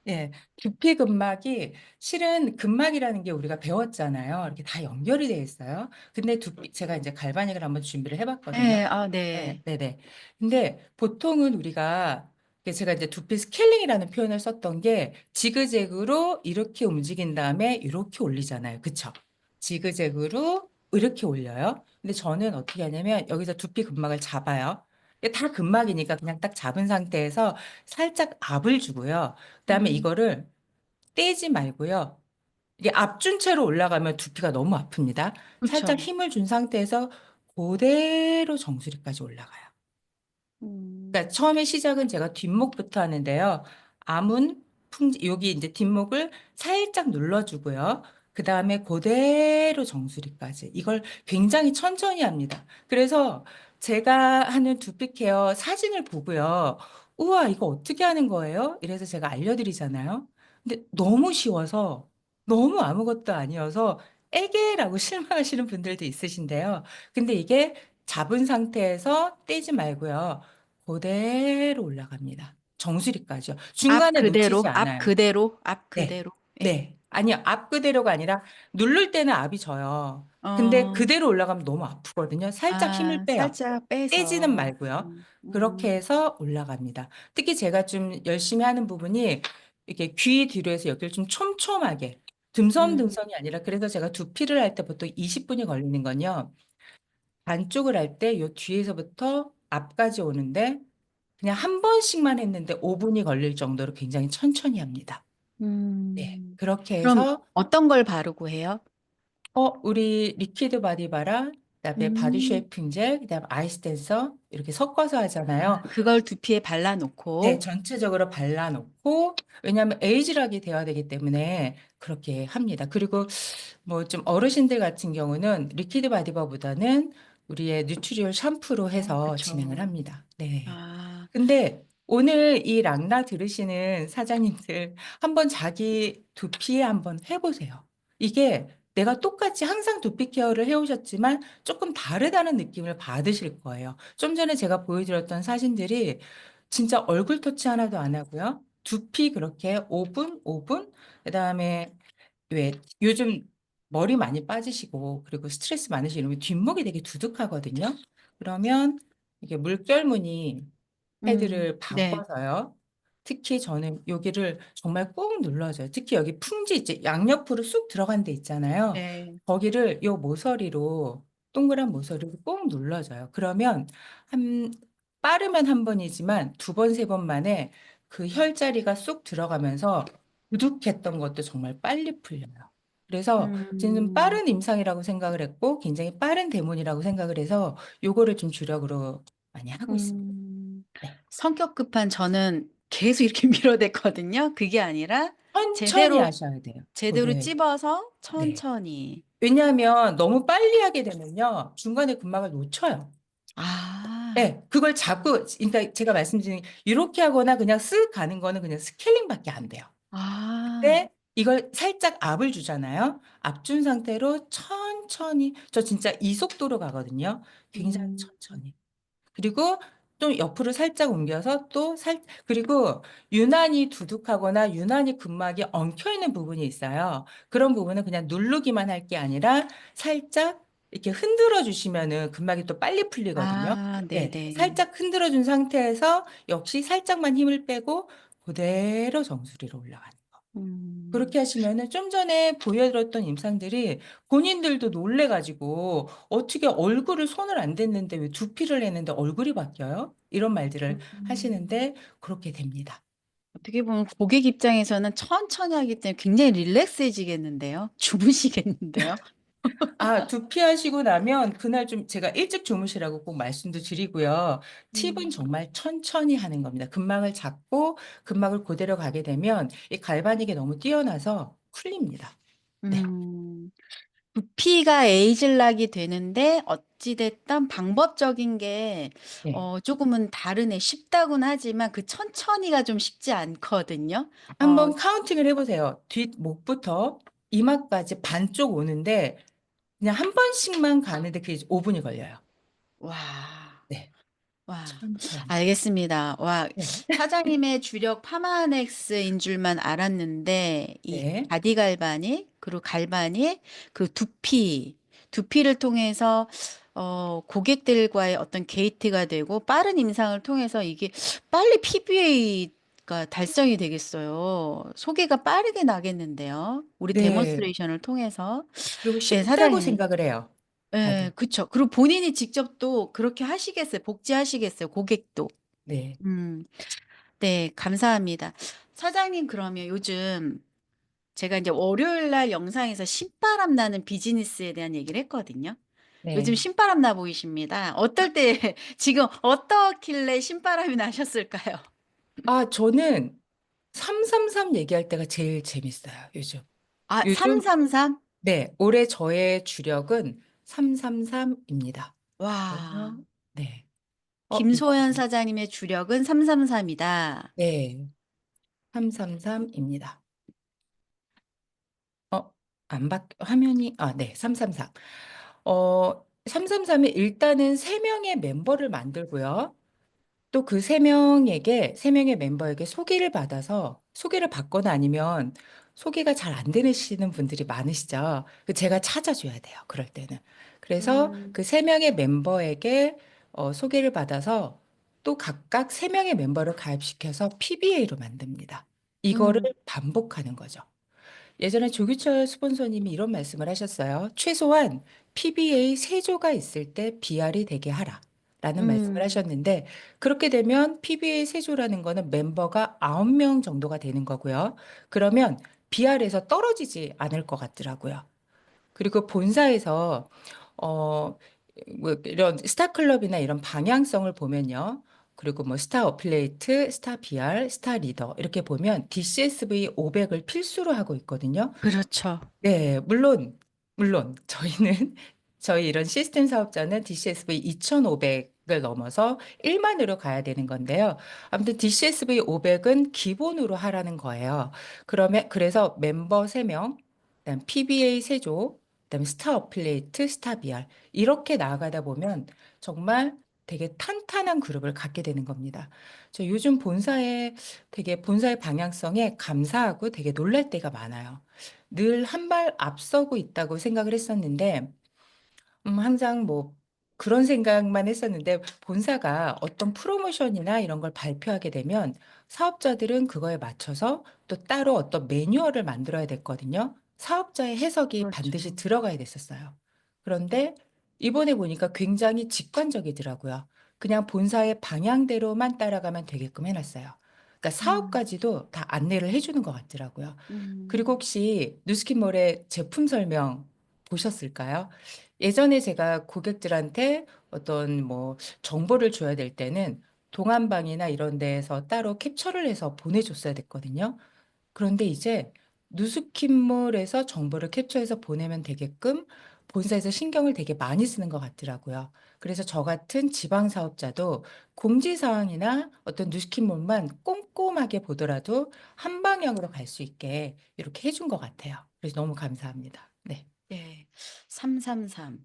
[SPEAKER 5] 예, 두피 근막이 실은 근막이라는 게 우리가 배웠잖아요. 이렇게 다 연결이 돼 있어요. 근데 제가 이제 갈바닉을 한번 준비를 해봤거든요.
[SPEAKER 3] 네, 아,
[SPEAKER 5] 네,
[SPEAKER 3] 네.
[SPEAKER 5] 네, 네. 근데 보통은 우리가 제가 이제 두피 스케일링이라는 표현을 썼던 게 지그재그로 이렇게 움직인 다음에 이렇게 올리잖아요. 그쵸? 지그재그로 이렇게 올려요. 근데 저는 어떻게 하냐면 여기서 두피 근막을 잡아요. 이게 다 근막이니까 그냥 딱 잡은 상태에서 살짝 압을 주고요. 그다음에
[SPEAKER 3] 음,
[SPEAKER 5] 이거를 떼지 말고요. 이게 압준 채로 올라가면 두피가 너무 아픕니다. 살짝
[SPEAKER 3] 그렇죠.
[SPEAKER 5] 힘을 준 상태에서 그대로 정수리까지 올라가요.
[SPEAKER 3] 음,
[SPEAKER 5] 그러니까 처음에 시작은 제가 뒷목부터 하는데요. 암은 여기 이제 뒷목을 살짝 눌러주고요. 그 다음에 그대로 정수리까지. 이걸 굉장히 천천히 합니다. 그래서 제가 하는 두피 케어 사진을 보고요. 우와, 이거 어떻게 하는 거예요? 이래서 제가 알려드리잖아요. 근데 너무 쉬워서 너무 아무것도 아니어서 에게라고 실망하시는 분들도 있으신데요. 근데 이게 잡은 상태에서 떼지 말고요. 그대로 올라갑니다. 정수리까지요. 중간에 놓치지
[SPEAKER 3] 앞
[SPEAKER 5] 않아요.
[SPEAKER 3] 그대로, 앞
[SPEAKER 5] 네.
[SPEAKER 3] 그대로. 예.
[SPEAKER 5] 네. 아니요. 앞 그대로가 아니라 누를 때는 앞이 져요. 근데
[SPEAKER 3] 어,
[SPEAKER 5] 그대로 올라가면 너무 아프거든요. 살짝 힘을
[SPEAKER 3] 아,
[SPEAKER 5] 빼요.
[SPEAKER 3] 살짝
[SPEAKER 5] 떼지는
[SPEAKER 3] 빼서.
[SPEAKER 5] 말고요. 그렇게 해서 올라갑니다. 특히 제가 좀 열심히 하는 부분이 이렇게 귀 뒤로 해서 여기를 좀 촘촘하게.
[SPEAKER 3] 음,
[SPEAKER 5] 듬성듬성이 아니라 그래서 제가 두피를 할 때 보통 20분이 걸리는 건요. 반쪽을 할 때 요 뒤에서부터 앞까지 오는데 그냥 한 번씩만 했는데 5분이 걸릴 정도로 굉장히 천천히 합니다. 네.
[SPEAKER 3] 음.
[SPEAKER 5] 그렇게
[SPEAKER 3] 그럼
[SPEAKER 5] 해서
[SPEAKER 3] 어떤 걸 바르고 해요?
[SPEAKER 5] 우리 리퀴드 바디 바라, 그다음에 바디
[SPEAKER 3] 음.
[SPEAKER 5] 쉐이핑 젤, 그다음 아이스 댄서 이렇게 섞어서 하잖아요.
[SPEAKER 3] 그걸 두피에
[SPEAKER 5] 네,
[SPEAKER 3] 발라놓고.
[SPEAKER 5] 전체적으로 발라놓고 왜냐하면 에이즈락이 돼야 되기 때문에 그렇게 합니다. 그리고 뭐 좀 어르신들 같은 경우는 리퀴드 바디바보다는 우리의 뉴트리얼 샴푸로 해서 진행을
[SPEAKER 3] 그쵸.
[SPEAKER 5] 합니다. 네.
[SPEAKER 3] 아,
[SPEAKER 5] 근데 오늘 이 랑라 들으시는 사장님들 한번 자기 두피에 한번 해보세요. 이게 내가 똑같이 항상 두피 케어를 해오셨지만 조금 다르다는 느낌을 받으실 거예요. 좀 전에 제가 보여드렸던 사진들이 진짜 얼굴 터치 하나도 안 하고요. 두피 그렇게 5분, 5분, 그다음에 왜 요즘 머리 많이 빠지시고 그리고 스트레스 많으시면 뒷목이 되게 두둑하거든요. 그러면 이게 물결무늬 패드를
[SPEAKER 3] 네,
[SPEAKER 5] 바꿔서요. 특히 저는 여기를 정말 꾹 눌러줘요. 특히 여기 풍지 있지, 양옆으로 쑥 들어간 데 있잖아요.
[SPEAKER 3] 네.
[SPEAKER 5] 거기를 요 모서리로 동그란 모서리로 꾹 눌러줘요. 그러면 한 빠르면 한 번이지만 두 번, 세 번 만에 그 혈자리가 쑥 들어가면서 부족했던 것도 정말 빨리 풀려요. 그래서 저는
[SPEAKER 3] 음,
[SPEAKER 5] 빠른 임상이라고 생각을 했고 굉장히 빠른 대문이라고 생각을 해서 요거를 좀 주력으로 많이 하고 있습니다.
[SPEAKER 3] 음.
[SPEAKER 5] 네.
[SPEAKER 3] 성격 급한 저는 계속 이렇게 밀어댔거든요. 그게 아니라
[SPEAKER 5] 천천히
[SPEAKER 3] 제대로,
[SPEAKER 5] 하셔야 돼요.
[SPEAKER 3] 제대로
[SPEAKER 5] 네.
[SPEAKER 3] 찝어서
[SPEAKER 5] 네.
[SPEAKER 3] 천천히.
[SPEAKER 5] 왜냐하면 너무 빨리 하게 되면요. 중간에 근막을 놓쳐요.
[SPEAKER 3] 아,
[SPEAKER 5] 네. 그걸 잡고, 그러니까 제가 말씀드린 이렇게 하거나 그냥 쓱 가는 거는 그냥 스케일링밖에 안 돼요.
[SPEAKER 3] 아,
[SPEAKER 5] 근데 이걸 살짝 압을 주잖아요. 압 준 상태로 천천히, 저 진짜 이 속도로 가거든요. 굉장히
[SPEAKER 3] 음,
[SPEAKER 5] 천천히. 그리고 또 옆으로 살짝 옮겨서 그리고 유난히 두둑하거나 유난히 근막이 엉켜 있는 부분이 있어요. 그런 부분은 그냥 누르기만 할 게 아니라 살짝 이렇게 흔들어 주시면은 근막이 또 빨리 풀리거든요.
[SPEAKER 3] 아,
[SPEAKER 5] 네,
[SPEAKER 3] 네네.
[SPEAKER 5] 살짝 흔들어 준 상태에서 역시 살짝만 힘을 빼고 그대로 정수리로 올라가는.
[SPEAKER 3] 음,
[SPEAKER 5] 그렇게 하시면은 좀 전에 보여드렸던 임상들이 본인들도 놀래가지고 어떻게 얼굴을 손을 안 댔는데 왜 두피를 했는데 얼굴이 바뀌어요? 이런 말들을
[SPEAKER 3] 음.
[SPEAKER 5] 하시는데 그렇게 됩니다.
[SPEAKER 3] 어떻게 보면 고객 입장에서는 천천히 하기 때문에 굉장히 릴렉스해지겠는데요? 주무시겠는데요?
[SPEAKER 5] 두피 하시고 나면 그날 좀 제가 일찍 주무시라고 꼭 말씀도 드리고요. 팁은
[SPEAKER 3] 음.
[SPEAKER 5] 정말 천천히 하는 겁니다. 근막을 잡고 근막을 그대로 가게 되면 이 갈바닉이 너무 뛰어나서 풀립니다. 네.
[SPEAKER 3] 음. 부피가 에이즐락이 되는데 어찌됐든 방법적인 게
[SPEAKER 5] 네.
[SPEAKER 3] 조금은 다르네. 쉽다고는 하지만 그 천천히가 좀 쉽지 않거든요. 어,
[SPEAKER 5] 한번 카운팅을 해보세요. 뒷목부터 이마까지 반쪽 오는데 그냥 한 번씩만 가는데 그게 5분이 걸려요.
[SPEAKER 3] 와,
[SPEAKER 5] 네,
[SPEAKER 3] 와,
[SPEAKER 5] 천천히.
[SPEAKER 3] 알겠습니다. 와,
[SPEAKER 5] 네,
[SPEAKER 3] 사장님의 주력 파마넥스인 줄만 알았는데 이
[SPEAKER 5] 네,
[SPEAKER 3] 바디 갈바닉 그리고 갈바닉 그 두피를 통해서 고객들과의 어떤 게이트가 되고 빠른 임상을 통해서 이게 빨리 PBA가 달성이 되겠어요. 소개가 빠르게 나겠는데요. 우리
[SPEAKER 5] 네.
[SPEAKER 3] 데몬스트레이션을 통해서.
[SPEAKER 5] 그리고
[SPEAKER 3] 네,
[SPEAKER 5] 쉽다고
[SPEAKER 3] 사장님.
[SPEAKER 5] 생각을 해요.
[SPEAKER 3] 예,
[SPEAKER 5] 다들.
[SPEAKER 3] 그쵸. 그리고 본인이 직접 또 그렇게 하시겠어요. 복지하시겠어요. 고객도.
[SPEAKER 5] 네,
[SPEAKER 3] 음, 네, 감사합니다. 사장님, 그러면 요즘 제가 이제 월요일 날 영상에서 신바람 나는 비즈니스에 대한 얘기를 했거든요. 요즘
[SPEAKER 5] 네.
[SPEAKER 3] 신바람 나 보이십니다. 어떨 때, 지금 어떻길래 신바람이 나셨을까요?
[SPEAKER 5] 저는 333 얘기할 때가 제일 재밌어요, 요즘.
[SPEAKER 3] 아,
[SPEAKER 5] 요즘,
[SPEAKER 3] 333?
[SPEAKER 5] 네, 올해 저의 주력은 333입니다.
[SPEAKER 3] 와,
[SPEAKER 5] 그래서, 네. 이거,
[SPEAKER 3] 김소연 사장님의 주력은 333이다.
[SPEAKER 5] 네, 333입니다. 화면이, 네, 333. 333에 일단은 세명의 멤버를 만들고요. 또 그 세명의 멤버에게 소개를 받거나 아니면 소개가 잘 안 되시는 분들이 많으시죠. 제가 찾아줘야 돼요. 그럴 때는. 그래서
[SPEAKER 3] 음,
[SPEAKER 5] 그 세명의 멤버에게 소개를 받아서 또 각각 세명의 멤버를 가입시켜서 PBA로 만듭니다. 이거를
[SPEAKER 3] 음,
[SPEAKER 5] 반복하는 거죠. 예전에 조규철 스폰서님이 이런 말씀을 하셨어요. 최소한 PBA 세조가 있을 때 BR이 되게 하라. 라는 말씀을
[SPEAKER 3] 음,
[SPEAKER 5] 하셨는데, 그렇게 되면 PBA 세조라는 거는 member가 9명 정도가 되는 거고요. 그러면 BR에서 떨어지지 않을 것 같더라고요. 그리고 본사에서 어, 뭐 이런 스타 클럽이나 이런 방향성을 보면요. 그리고 뭐 스타 어플레이트, 스타 PR, 스타 리더 이렇게 보면 DCSV 500을 필수로 하고 있거든요.
[SPEAKER 3] 그렇죠.
[SPEAKER 5] 네, 물론 저희는 저희 이런 시스템 사업자는 DCSV 2,500을 넘어서 1만으로 가야 되는 건데요. 아무튼 DCSV 500은 기본으로 하라는 거예요. 그러면 그래서 멤버 3명, 그다음 PBA 세조, 그다음 스타 어플레이트, 스타 BR 이렇게 나아가다 보면 정말 되게 탄탄한 그룹을 갖게 되는 겁니다. 저 요즘 본사의 방향성에 감사하고 되게 놀랄 때가 많아요. 늘 한 발 앞서고 있다고 생각을 했었는데, 항상 뭐 그런 생각만 했었는데, 본사가 어떤 프로모션이나 이런 걸 발표하게 되면 사업자들은 그거에 맞춰서 또 따로 어떤 매뉴얼을 만들어야 됐거든요. 사업자의 해석이
[SPEAKER 3] 그렇죠.
[SPEAKER 5] 반드시 들어가야 됐었어요. 그런데 이번에 보니까 굉장히 직관적이더라고요. 그냥 본사의 방향대로만 따라가면 되게끔 해놨어요. 그러니까
[SPEAKER 3] 음,
[SPEAKER 5] 사업까지도 다 안내를 해주는 것 같더라고요. 그리고
[SPEAKER 3] 음,
[SPEAKER 5] 혹시 누스킨몰의 제품 설명 보셨을까요? 예전에 제가 고객들한테 어떤 뭐 정보를 줘야 될 때는 동안방이나 이런 데에서 따로 캡처를 해서 보내줬어야 됐거든요. 그런데 이제 누스킨몰에서 정보를 캡처해서 보내면 되게끔 본사에서 신경을 되게 많이 쓰는 것 같더라고요. 그래서 저 같은 지방 사업자도 공지사항이나 어떤 누스킨몰만 꼼꼼하게 보더라도 한 방향으로 갈 수 있게 이렇게 해준 것 같아요. 그래서 너무 감사합니다. 네.
[SPEAKER 3] 네. 333.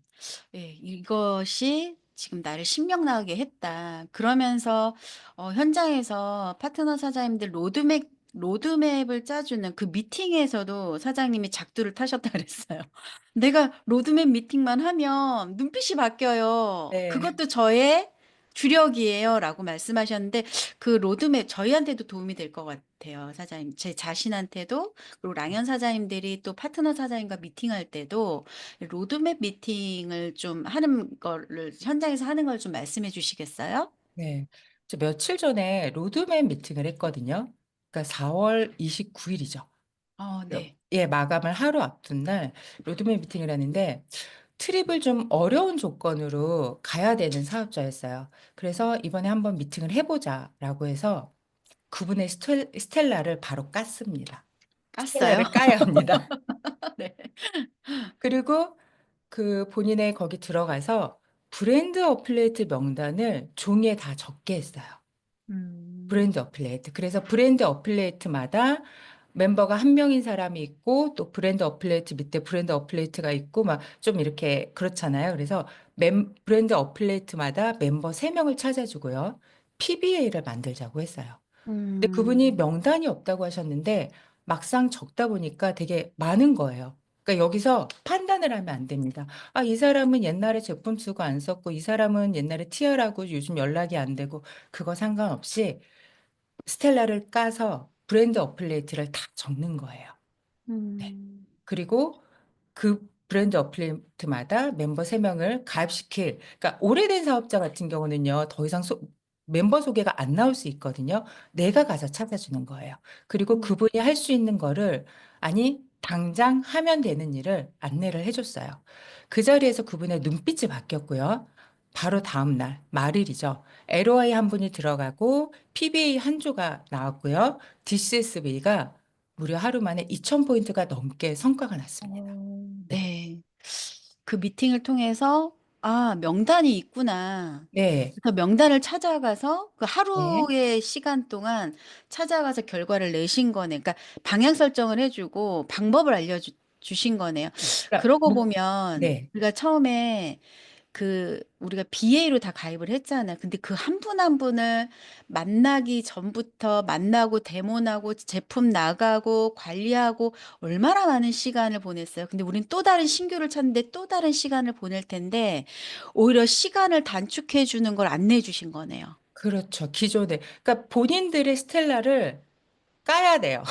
[SPEAKER 3] 예, 이것이 지금 나를 신명나게 했다. 그러면서 현장에서 파트너 사장님들 로드맵을 짜주는 그 미팅에서도 사장님이 작두를 타셨다 그랬어요. 내가 로드맵 미팅만 하면 눈빛이 바뀌어요.
[SPEAKER 5] 네.
[SPEAKER 3] 그것도 저의 주력이에요라고 말씀하셨는데 그 로드맵 저희한테도 도움이 될 것 같아요, 사장님. 제 자신한테도 그리고 랑연 사장님들이 또 파트너 사장님과 미팅할 때도 로드맵 미팅을 좀 하는 거를 현장에서 하는 걸 좀 말씀해 주시겠어요?
[SPEAKER 5] 네. 저 며칠 전에 로드맵 미팅을 했거든요. 그러니까 4월 29일이죠.
[SPEAKER 3] 네.
[SPEAKER 5] 예, 마감을 하루 앞둔 날 로드맵 미팅을 하는데 트립을 좀 어려운 조건으로 가야 되는 사업자였어요. 그래서 이번에 한번 미팅을 해보자라고 해서 그분의 스텔라를 바로 깠습니다.
[SPEAKER 3] 깠어요?
[SPEAKER 5] 스텔라를 까야 합니다.
[SPEAKER 3] 네.
[SPEAKER 5] 그리고 그 본인의 거기 들어가서 브랜드 어플레이트 명단을 종이에 다 적게 했어요. 브랜드 어플레이트. 그래서 브랜드 어플레이트마다 멤버가 한 명인 사람이 있고 또 브랜드 어플레이트 밑에 브랜드 어플레이트가 있고 막 좀 이렇게 그렇잖아요. 그래서 브랜드 어플레이트마다 멤버 3명을 찾아주고요. PBA를 만들자고 했어요. 근데 그분이
[SPEAKER 3] 음.
[SPEAKER 5] 명단이 없다고 하셨는데 막상 적다 보니까 되게 많은 거예요. 그러니까 여기서 판단을 하면 안 됩니다. 아, 이 사람은 옛날에 제품 쓰고 안 썼고, 이 사람은 옛날에 티어라고 요즘 연락이 안 되고, 그거 상관없이 스텔라를 까서 브랜드 어플레이트를 다 적는 거예요. 네.
[SPEAKER 3] 음.
[SPEAKER 5] 그리고 그 브랜드 어플레이트마다 멤버 3명을 가입시킬, 그러니까 오래된 사업자 같은 경우는요, 더 이상 멤버 소개가 안 나올 수 있거든요. 내가 가서 찾아주는 거예요. 그리고
[SPEAKER 3] 음.
[SPEAKER 5] 그분이 할 수 있는 거를, 아니, 당장 하면 되는 일을 안내를 해줬어요. 그 자리에서 그분의 눈빛이 바뀌었고요. 바로 다음 날, 말일이죠. LOI 한 분이 들어가고, PBA 한 조가 나왔고요. DCSV가 무려 하루 만에 2,000포인트가 넘게 성과가 났습니다. 네.
[SPEAKER 3] 네. 그 미팅을 통해서 '아 명단이 있구나.'
[SPEAKER 5] 네.
[SPEAKER 3] 그래서 명단을 찾아가서 그
[SPEAKER 5] 네.
[SPEAKER 3] 하루의 시간 동안 찾아가서 결과를 내신 거네. 그러니까 방향 설정을 해 주고 방법을 주신 거네요.
[SPEAKER 5] 그러니까
[SPEAKER 3] 그러고 보면
[SPEAKER 5] 네.
[SPEAKER 3] 우리가 처음에 우리가 BA로 다 가입을 했잖아요. 근데 그 한 분 한 분을 만나기 전부터 만나고 데모나고 제품 나가고 관리하고 얼마나 많은 시간을 보냈어요. 근데 우린 또 다른 신규를 찾는데 또 다른 시간을 보낼 텐데 오히려 시간을 단축해 주는 걸 안내해 주신 거네요.
[SPEAKER 5] 그렇죠. 기존에. 그러니까 본인들의 스텔라를 까야 돼요.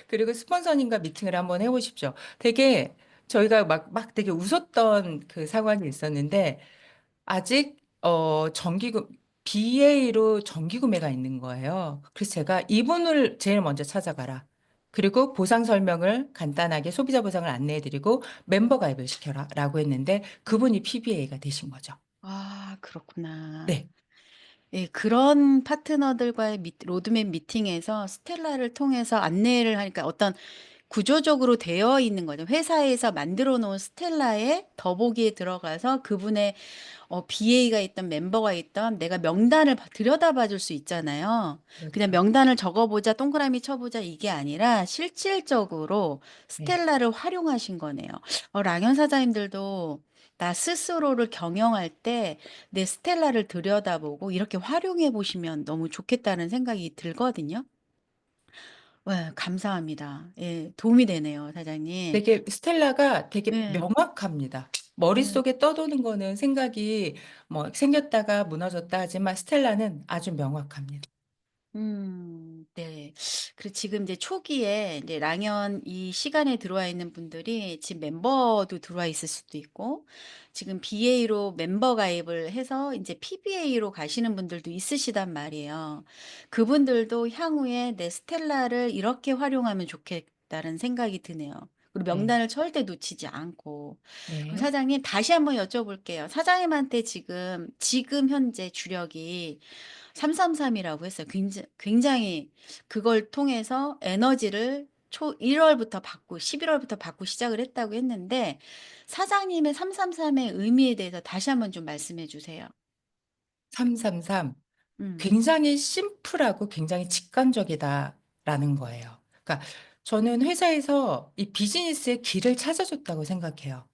[SPEAKER 5] 그리고 스폰서님과 미팅을 한번 해보십시오. 되게 저희가 막 되게 웃었던 그 상황이 있었는데 아직 BA로 정기 구매가 있는 거예요. 그래서 제가 이분을 제일 먼저 찾아가라. 그리고 보상 설명을 간단하게 소비자 보상을 안내해드리고 멤버 가입을 시켜라라고 했는데 그분이 PBA가 되신 거죠.
[SPEAKER 3] 아, 그렇구나.
[SPEAKER 5] 네,
[SPEAKER 3] 예, 그런 파트너들과의 로드맵 미팅에서 스텔라를 통해서 안내를 하니까 어떤 구조적으로 되어 있는 거죠. 회사에서 만들어 놓은 스텔라의 더보기에 들어가서 그분의 BA가 있던 멤버가 있던 내가 명단을 들여다봐 줄 수 있잖아요. 그냥
[SPEAKER 5] 그렇죠.
[SPEAKER 3] 명단을 적어보자, 동그라미 쳐보자 이게 아니라 실질적으로
[SPEAKER 5] 네.
[SPEAKER 3] 스텔라를 활용하신 거네요. 랑현 사장님들도 나 스스로를 경영할 때 내 스텔라를 들여다보고 이렇게 활용해 보시면 너무 좋겠다는 생각이 들거든요. 네, 감사합니다. 예, 도움이 되네요, 사장님.
[SPEAKER 5] 되게 스텔라가 되게
[SPEAKER 3] 네.
[SPEAKER 5] 명확합니다.
[SPEAKER 3] 네.
[SPEAKER 5] 머릿속에 떠도는 거는 생각이 뭐 생겼다가 무너졌다 하지만 스텔라는 아주 명확합니다.
[SPEAKER 3] 네. 그리고 지금 이제 초기에 이제 랑연 이 시간에 들어와 있는 분들이 지금 멤버도 들어와 있을 수도 있고, 지금 BA로 멤버 가입을 해서 이제 PBA로 가시는 분들도 있으시단 말이에요. 그분들도 향후에 내 스텔라를 이렇게 활용하면 좋겠다는 생각이 드네요. 그리고
[SPEAKER 5] 네.
[SPEAKER 3] 명단을 절대 놓치지 않고. 그럼
[SPEAKER 5] 네.
[SPEAKER 3] 사장님, 다시 한번 여쭤볼게요. 사장님한테 지금 현재 주력이 333이라고 했어요. 굉장히 그걸 통해서 에너지를 1월부터 받고 11월부터 받고 시작을 했다고 했는데 사장님의 333의 의미에 대해서 다시 한번 좀 말씀해 주세요.
[SPEAKER 5] 333.
[SPEAKER 3] 음.
[SPEAKER 5] 굉장히 심플하고 굉장히 직관적이다라는 거예요. 그러니까 저는 회사에서 이 비즈니스의 길을 찾아줬다고 생각해요.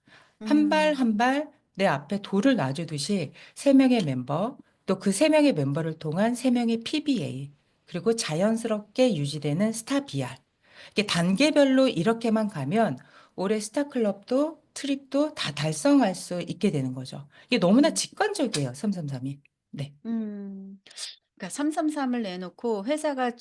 [SPEAKER 5] 한 발
[SPEAKER 3] 음.
[SPEAKER 5] 한 발 내 앞에 돌을 놔주듯이 세 명의 멤버, 또 그 세 명의 멤버를 통한 세 명의 PBA, 그리고 자연스럽게 유지되는 스타 BR. 이게 단계별로 이렇게만 가면 올해 스타클럽도 트립도 다 달성할 수 있게 되는 거죠. 이게 너무나
[SPEAKER 3] 음.
[SPEAKER 5] 직관적이에요, 333이. 네.
[SPEAKER 3] 음. 그러니까 333을 내놓고 회사가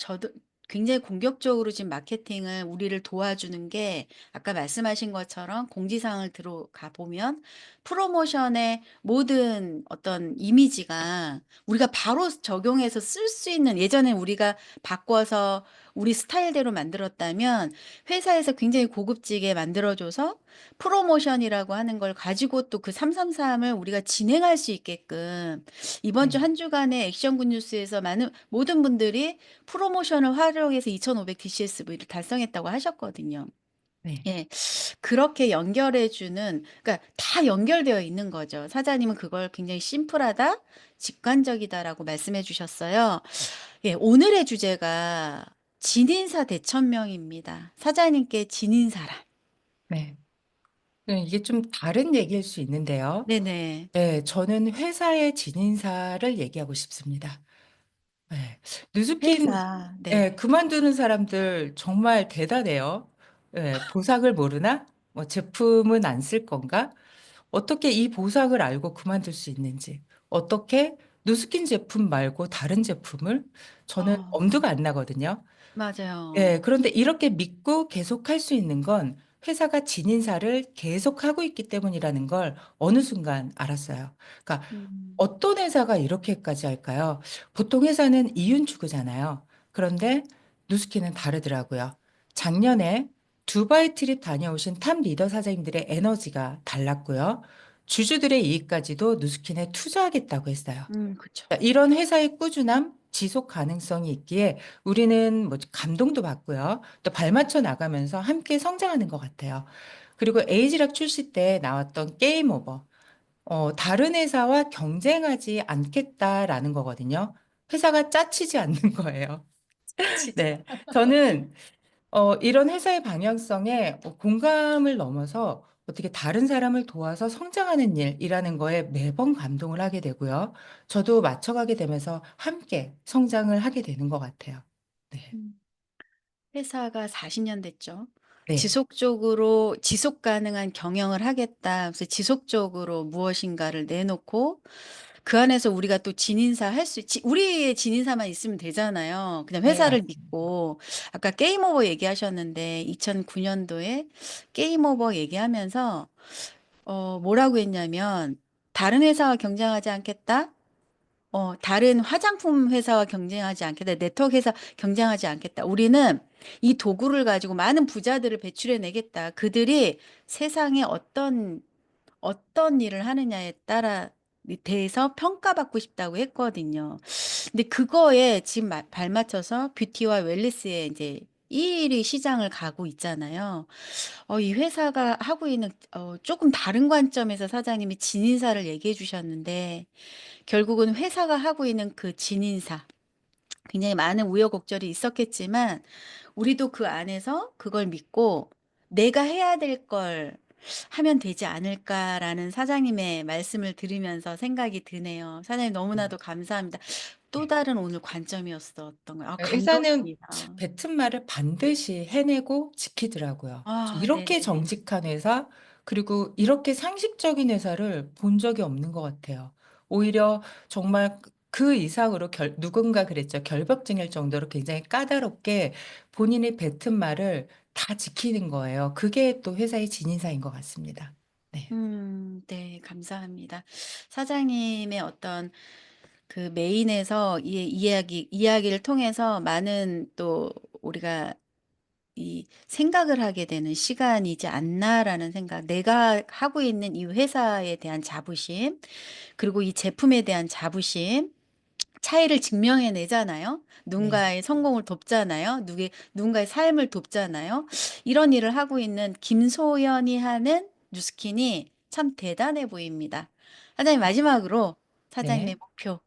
[SPEAKER 3] 굉장히 공격적으로 지금 마케팅을 우리를 도와주는 게 아까 말씀하신 것처럼 공지사항을 들어가 보면 프로모션의 모든 어떤 이미지가 우리가 바로 적용해서 쓸 수 있는 예전에 우리가 바꿔서 우리 스타일대로 만들었다면 회사에서 굉장히 고급지게 만들어줘서 프로모션이라고 하는 걸 가지고 또 그 333을 우리가 진행할 수 있게끔 이번 주
[SPEAKER 5] 네.
[SPEAKER 3] 한 주간의 액션 굿뉴스에서 많은 모든 분들이 프로모션을 활용해서 2,500 DCSV를 달성했다고 하셨거든요.
[SPEAKER 5] 네.
[SPEAKER 3] 예. 그렇게 연결해 주는 그러니까 다 연결되어 있는 거죠. 사장님은 그걸 굉장히 심플하다, 직관적이다라고 말씀해 주셨어요. 예, 오늘의 주제가 진인사 대천명입니다. 사장님께 진인사란.
[SPEAKER 5] 네. 이게 좀 다른 얘기일 수 있는데요.
[SPEAKER 3] 네네.
[SPEAKER 5] 네, 저는 회사의 진인사를 얘기하고 싶습니다. 네. 누수킨,
[SPEAKER 3] 회사. 네.
[SPEAKER 5] 그만두는 사람들 정말 대단해요. 보상을 모르나? 뭐 제품은 안 쓸 건가? 어떻게 이 보상을 알고 그만둘 수 있는지, 어떻게 누수킨 제품 말고 다른 제품을 저는
[SPEAKER 3] 아,
[SPEAKER 5] 엄두가 안 나거든요.
[SPEAKER 3] 맞아요.
[SPEAKER 5] 네, 그런데 이렇게 믿고 계속할 수 있는 건 회사가 진인사를 계속하고 있기 때문이라는 걸 어느 순간 알았어요. 그러니까
[SPEAKER 3] 음.
[SPEAKER 5] 어떤 회사가 이렇게까지 할까요? 보통 회사는 이윤 추구잖아요. 그런데 누스키는 다르더라고요. 작년에 두바이 트립 다녀오신 탑 리더 사장님들의 에너지가 달랐고요. 주주들의 이익까지도 누스킨에 투자하겠다고 했어요.
[SPEAKER 3] 그쵸.
[SPEAKER 5] 이런 회사의 꾸준함, 지속 가능성이 있기에 우리는 뭐 감동도 받고요. 또 발맞춰 나가면서 함께 성장하는 것 같아요. 그리고 에이지락 출시 때 나왔던 게임 오버. 다른 회사와 경쟁하지 않겠다라는 거거든요. 회사가 짜치지 않는 거예요.
[SPEAKER 3] 진짜.
[SPEAKER 5] 네. 저는 이런 회사의 방향성에 공감을 넘어서 어떻게 다른 사람을 도와서 성장하는 일이라는 거에 매번 감동을 하게 되고요. 저도 맞춰가게 되면서 함께 성장을 하게 되는 것 같아요. 네.
[SPEAKER 3] 음. 회사가 40년 됐죠.
[SPEAKER 5] 네.
[SPEAKER 3] 지속적으로 지속 가능한 경영을 하겠다. 그래서 지속적으로 무엇인가를 내놓고 그 안에서 우리가 또 진인사 할 수, 우리의 진인사만 있으면 되잖아요. 그냥
[SPEAKER 5] 네,
[SPEAKER 3] 회사를
[SPEAKER 5] 맞습니다.
[SPEAKER 3] 믿고. 아까 게임 오버 얘기하셨는데, 2009년도에 게임 오버 얘기하면서, 뭐라고 했냐면, 다른 회사와 경쟁하지 않겠다? 다른 화장품 회사와 경쟁하지 않겠다. 네트워크 회사 경쟁하지 않겠다. 우리는 이 도구를 가지고 많은 부자들을 배출해 내겠다. 그들이 세상에 어떤 일을 하느냐에 따라 대해서 평가받고 싶다고 했거든요. 근데 그거에 지금 발맞춰서 뷰티와 웰니스에 이제 이 일이 시장을 가고 있잖아요. 이 회사가 하고 있는 조금 다른 관점에서 사장님이 진인사를 얘기해 주셨는데 결국은 회사가 하고 있는 그 진인사 굉장히 많은 우여곡절이 있었겠지만 우리도 그 안에서 그걸 믿고 내가 해야 될 걸 하면 되지 않을까라는 사장님의 말씀을 들으면서 생각이 드네요. 사장님 너무나도 감사합니다. 또 다른 오늘 관점이었었던 거예요.
[SPEAKER 5] 회사는
[SPEAKER 3] 감동입니다.
[SPEAKER 5] 뱉은 말을 반드시 해내고 지키더라고요.
[SPEAKER 3] 아,
[SPEAKER 5] 이렇게
[SPEAKER 3] 네네.
[SPEAKER 5] 정직한 회사, 그리고 이렇게 상식적인 회사를 본 적이 없는 것 같아요. 오히려 정말 그 이상으로 누군가 그랬죠. 결벽증일 정도로 굉장히 까다롭게 본인이 뱉은 말을 다 지키는 거예요. 그게 또 회사의 진인사인 것 같습니다. 네.
[SPEAKER 3] 네, 감사합니다. 사장님의 어떤 그 메인에서 이야기를 통해서 많은 또 우리가 이 생각을 하게 되는 시간이지 않나라는 생각. 내가 하고 있는 이 회사에 대한 자부심, 그리고 이 제품에 대한 자부심, 차이를 증명해 내잖아요.
[SPEAKER 5] 네.
[SPEAKER 3] 누군가의 성공을 돕잖아요. 누군가의 삶을 돕잖아요. 이런 일을 하고 있는 김소연이 하는 뉴스킨이 참 대단해 보입니다. 사장님, 마지막으로 사장님의
[SPEAKER 5] 네.
[SPEAKER 3] 목표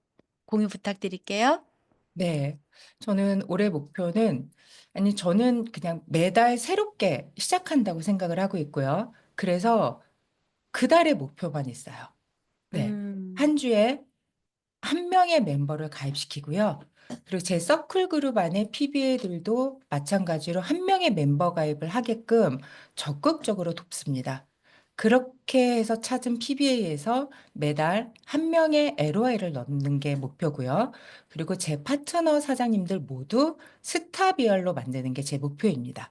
[SPEAKER 3] 공유 부탁드릴게요.
[SPEAKER 5] 네. 저는 올해 목표는, 아니, 저는 그냥 매달 새롭게 시작한다고 생각을 하고 있고요. 그래서 그 달의 목표만 있어요. 네.
[SPEAKER 3] 음,
[SPEAKER 5] 한 주에 한 명의 멤버를 가입시키고요. 그리고 제 서클 그룹 안에 PBA들도 마찬가지로 한 명의 멤버 가입을 하게끔 적극적으로 돕습니다. 그렇게 해서 찾은 PBA에서 매달 한 명의 LOI를 넣는 게 목표고요. 그리고 제 파트너 사장님들 모두 스타비얼로 만드는 게 제 목표입니다.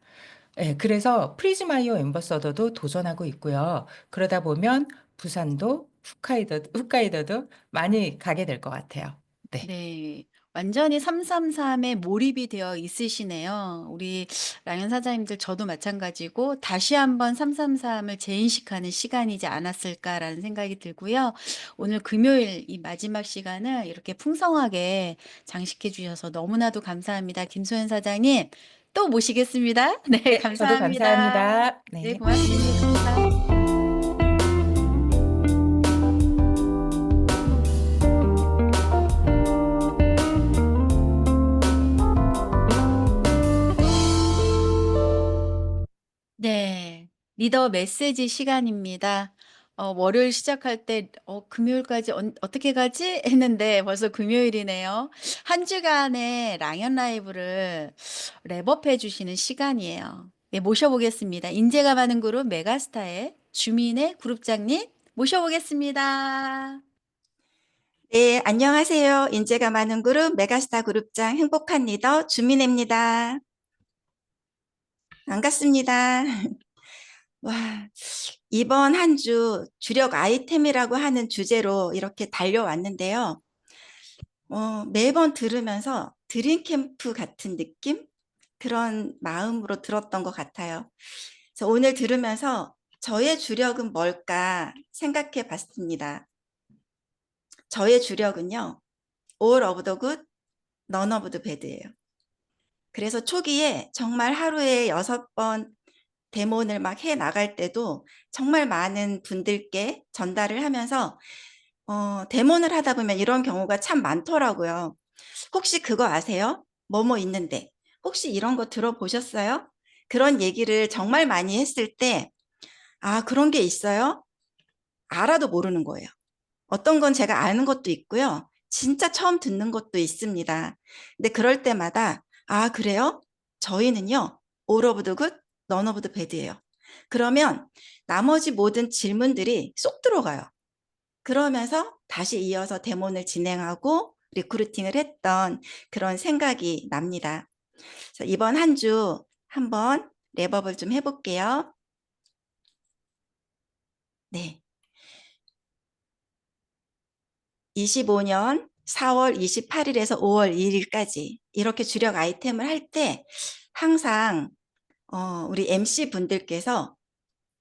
[SPEAKER 5] 네, 그래서 프리즈마이어 앰버서더도 도전하고 있고요. 그러다 보면 부산도 홋카이도도 많이 가게 될 것 같아요. 네.
[SPEAKER 3] 네. 완전히 333에 몰입이 되어 있으시네요. 우리 라이언 사장님들 저도 마찬가지고 다시 한번 333을 재인식하는 시간이지 않았을까라는 생각이 들고요. 오늘 금요일 이 마지막 시간을 이렇게 풍성하게 장식해 주셔서 너무나도 감사합니다. 김소연 사장님 또 모시겠습니다. 네,
[SPEAKER 5] 네, 저도
[SPEAKER 3] 감사합니다.
[SPEAKER 5] 감사합니다.
[SPEAKER 3] 네,
[SPEAKER 5] 네.
[SPEAKER 3] 고맙습니다. 네, 리더 메시지 시간입니다. 월요일 시작할 때, 금요일까지 어떻게 가지? 했는데 벌써 금요일이네요. 한 주간의 랑연 라이브를 랩업해 주시는 시간이에요. 네, 모셔보겠습니다. 인재가 많은 그룹 메가스타의 주민의 그룹장님 모셔보겠습니다.
[SPEAKER 6] 네, 안녕하세요. 인재가 많은 그룹 메가스타 그룹장 행복한 리더 주민혜입니다. 반갑습니다. 와, 이번 한 주 주력 아이템이라고 하는 주제로 이렇게 달려왔는데요. 매번 들으면서 드림캠프 같은 느낌? 그런 마음으로 들었던 것 같아요. 그래서 오늘 들으면서 저의 주력은 뭘까 생각해 봤습니다. 저의 주력은요, All of the good, None of the bad예요. 그래서 초기에 정말 하루에 6번 데모를 막 해 나갈 때도 정말 많은 분들께 전달을 하면서 데모를 하다 보면 이런 경우가 참 많더라고요. 혹시 그거 아세요? 뭐뭐 있는데 혹시 이런 거 들어보셨어요? 그런 얘기를 정말 많이 했을 때 그런 게 있어요? 알아도 모르는 거예요. 어떤 건 제가 아는 것도 있고요. 진짜 처음 듣는 것도 있습니다. 근데 그럴 때마다 그래요? 저희는요. all of the good, none of the bad예요. 그러면 나머지 모든 질문들이 쏙 들어가요. 그러면서 다시 이어서 데모를 진행하고 리크루팅을 했던 그런 생각이 납니다. 그래서 이번 한 주 한번 랩업을 좀 해볼게요. 네. 25년 4월 28일에서 5월 2일까지 이렇게 주력 아이템을 할 때 항상 우리 MC 분들께서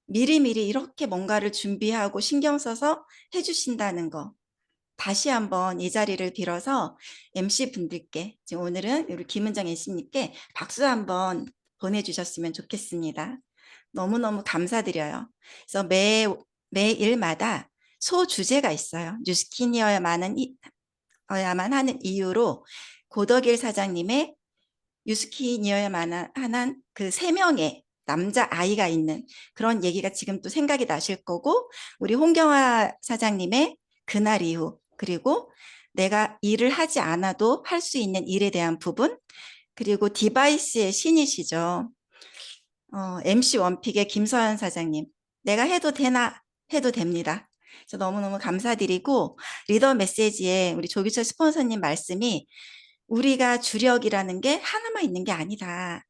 [SPEAKER 6] 미리미리 이렇게 뭔가를 준비하고 신경 써서 해주신다는 거 다시 한번 이 자리를 빌어서 MC 분들께 지금 오늘은 우리 김은정 MC님께 박수 한번 보내주셨으면 좋겠습니다. 너무너무 감사드려요. 그래서 매일마다 소주제가 있어요. 뉴스킨이어야만 하는 이유로 고덕일 사장님의 뉴스킨이어야만 하는 그 3명의 남자 아이가 있는 그런 얘기가 지금 또 생각이 나실 거고, 우리 홍경화 사장님의 그날 이후, 그리고 내가 일을 하지 않아도 할 수 있는 일에 대한 부분, 그리고 디바이스의 신이시죠. MC 원픽의 김서연 사장님, 내가 해도 되나? 해도 됩니다. 그래서 너무너무 감사드리고, 리더 메시지에 우리 조규철 스폰서님 말씀이 우리가 주력이라는 게 하나만 있는 게 아니다.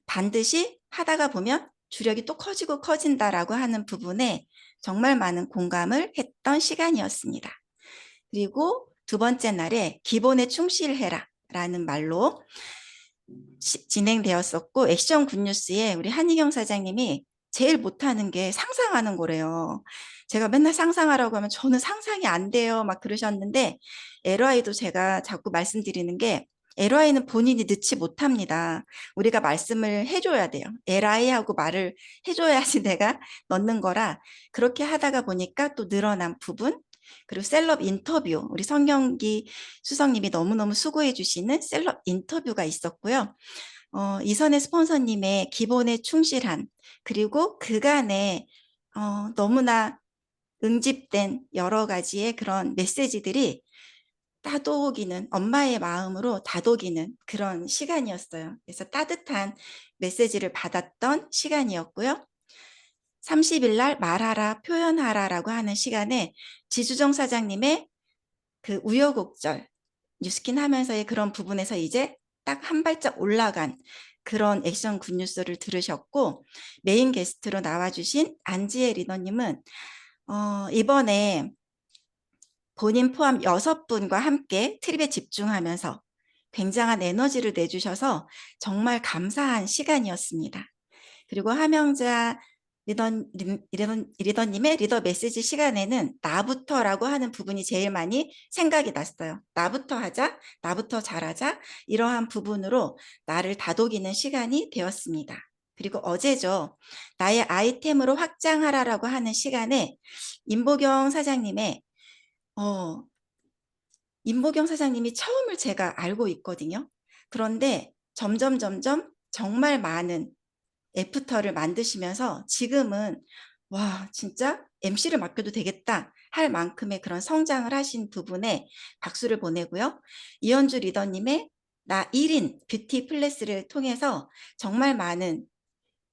[SPEAKER 6] 반드시 하다가 보면 주력이 또 커지고 커진다라고 하는 부분에 정말 많은 공감을 했던 시간이었습니다. 그리고 두 번째 날에 기본에 충실해라 라는 말로 진행되었었고, 액션 굿뉴스에 우리 한희경 사장님이 제일 못하는 게 상상하는 거래요. 제가 맨날 상상하라고 하면 저는 상상이 안 돼요 막 그러셨는데, LY도 제가 자꾸 말씀드리는 게 LY는 본인이 넣지 못합니다. 우리가 말씀을 해줘야 돼요. LI하고 말을 해줘야지 내가 넣는 거라, 그렇게 하다가 보니까 또 늘어난 부분, 그리고 셀럽 인터뷰, 우리 성경기 수석님이 너무너무 수고해 주시는 셀럽 인터뷰가 있었고요. 이선혜 스폰서님의 기본에 충실한, 그리고 그간에 너무나 응집된 여러 가지의 그런 메시지들이 따독이는, 엄마의 마음으로 다독이는 그런 시간이었어요. 그래서 따뜻한 메시지를 받았던 시간이었고요. 30일 날 말하라, 표현하라라고 하는 시간에 지주정 사장님의 그 우여곡절, 뉴스킨 하면서의 그런 부분에서 이제 딱 한 발짝 올라간 그런 액션 굿뉴스를 들으셨고, 메인 게스트로 나와주신 안지혜 리더님은 이번에 본인 포함 6분과 함께 트립에 집중하면서 굉장한 에너지를 내주셔서 정말 감사한 시간이었습니다. 그리고 하명자 리더님의 리더 메시지 시간에는 나부터라고 하는 부분이 제일 많이 생각이 났어요. 나부터 하자, 나부터 잘하자, 이러한 부분으로 나를 다독이는 시간이 되었습니다. 그리고 어제죠. 나의 아이템으로 확장하라라고 하는 시간에 임보경 사장님의 임보경 사장님이 처음을 제가 알고 있거든요. 그런데 점점 정말 많은 애프터를 만드시면서 지금은 와, 진짜 MC를 맡겨도 되겠다 할 만큼의 그런 성장을 하신 부분에 박수를 보내고요. 이현주 리더님의 나 1인 뷰티 플래스를 통해서 정말 많은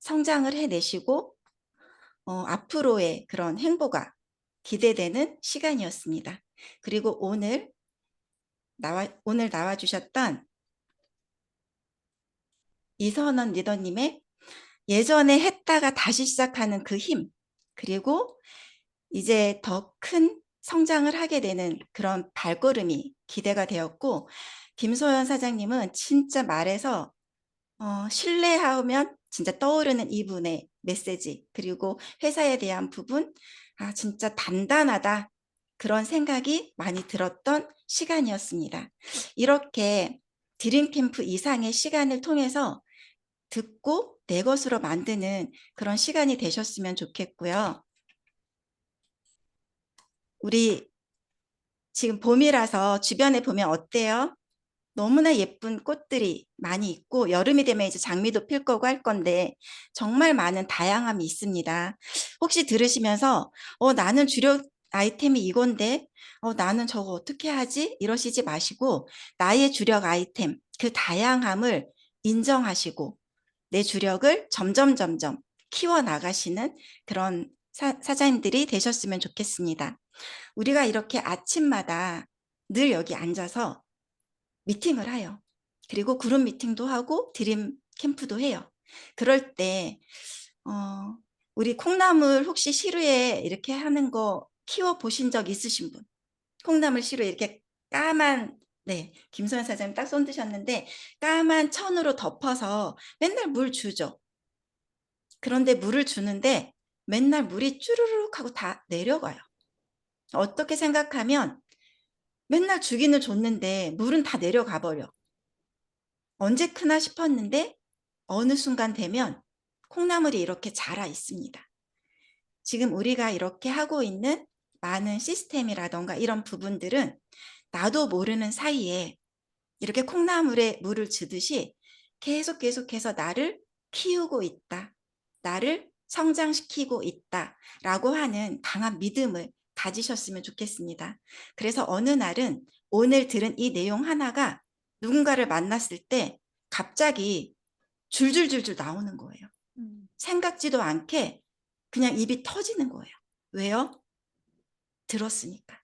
[SPEAKER 6] 성장을 해내시고 앞으로의 그런 행보가 기대되는 시간이었습니다. 그리고 오늘 나와주셨던 이선원 리더님의 예전에 했다가 다시 시작하는 그 힘, 그리고 이제 더 큰 성장을 하게 되는 그런 발걸음이 기대가 되었고, 김소연 사장님은 진짜 말해서 신뢰하면 진짜 떠오르는 이분의 메시지, 그리고 회사에 대한 부분, 진짜 단단하다, 그런 생각이 많이 들었던 시간이었습니다. 이렇게 드림캠프 이상의 시간을 통해서 듣고 내 것으로 만드는 그런 시간이 되셨으면 좋겠고요. 우리 지금 봄이라서 주변에 보면 어때요? 너무나 예쁜 꽃들이 많이 있고, 여름이 되면 이제 장미도 필 거고 할 건데 정말 많은 다양함이 있습니다. 혹시 들으시면서 나는 주력 아이템이 이건데 나는 저거 어떻게 하지? 이러시지 마시고, 나의 주력 아이템 그 다양함을 인정하시고 내 주력을 점점 키워나가시는 그런 사장님들이 되셨으면 좋겠습니다. 우리가 이렇게 아침마다 늘 여기 앉아서 미팅을 해요. 그리고 그룹 미팅도 하고 드림 캠프도 해요. 그럴 때 우리 콩나물 혹시 시루에 이렇게 하는 거 키워 보신 적 있으신 분? 콩나물 시루에 이렇게 까만, 네, 김소연 사장님 딱 손 드셨는데 까만 천으로 덮어서 맨날 물 주죠. 그런데 물을 주는데 맨날 물이 쭈르륵 하고 다 내려가요. 어떻게 생각하면 맨날 주기는 줬는데 물은 다 내려가 버려. 언제 크나 싶었는데 어느 순간 되면 콩나물이 이렇게 자라 있습니다. 지금 우리가 이렇게 하고 있는 많은 시스템이라던가 이런 부분들은 나도 모르는 사이에 이렇게 콩나물에 물을 주듯이 계속해서 나를 키우고 있다. 나를 성장시키고 있다라고 하는 강한 믿음을 가지셨으면 좋겠습니다. 그래서 어느 날은 오늘 들은 이 내용 하나가 누군가를 만났을 때 갑자기 줄줄줄줄 나오는 거예요. 생각지도 않게 그냥 입이 터지는 거예요. 왜요? 들었으니까.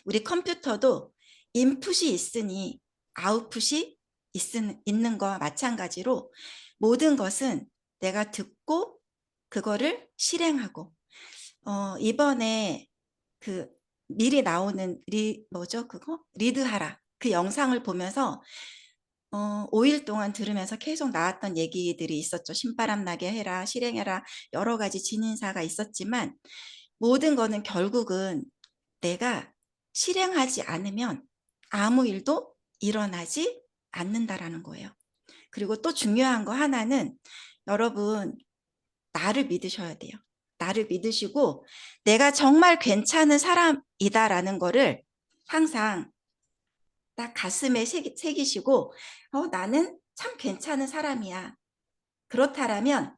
[SPEAKER 6] 우리 컴퓨터도 인풋이 있으니 아웃풋이 있는 거와 마찬가지로 모든 것은 내가 듣고 그거를 실행하고 이번에 그 미리 나오는 리드하라 그 영상을 보면서 5일 동안 들으면서 계속 나왔던 얘기들이 있었죠. 신바람 나게 해라, 실행해라, 여러 가지 진인사가 있었지만 모든 거는 결국은 내가 실행하지 않으면 아무 일도 일어나지 않는다라는 거예요. 그리고 또 중요한 거 하나는 여러분 나를 믿으셔야 돼요. 나를 믿으시고 내가 정말 괜찮은 사람이다라는 거를 항상 딱 가슴에 새기시고 나는 참 괜찮은 사람이야. 그렇다라면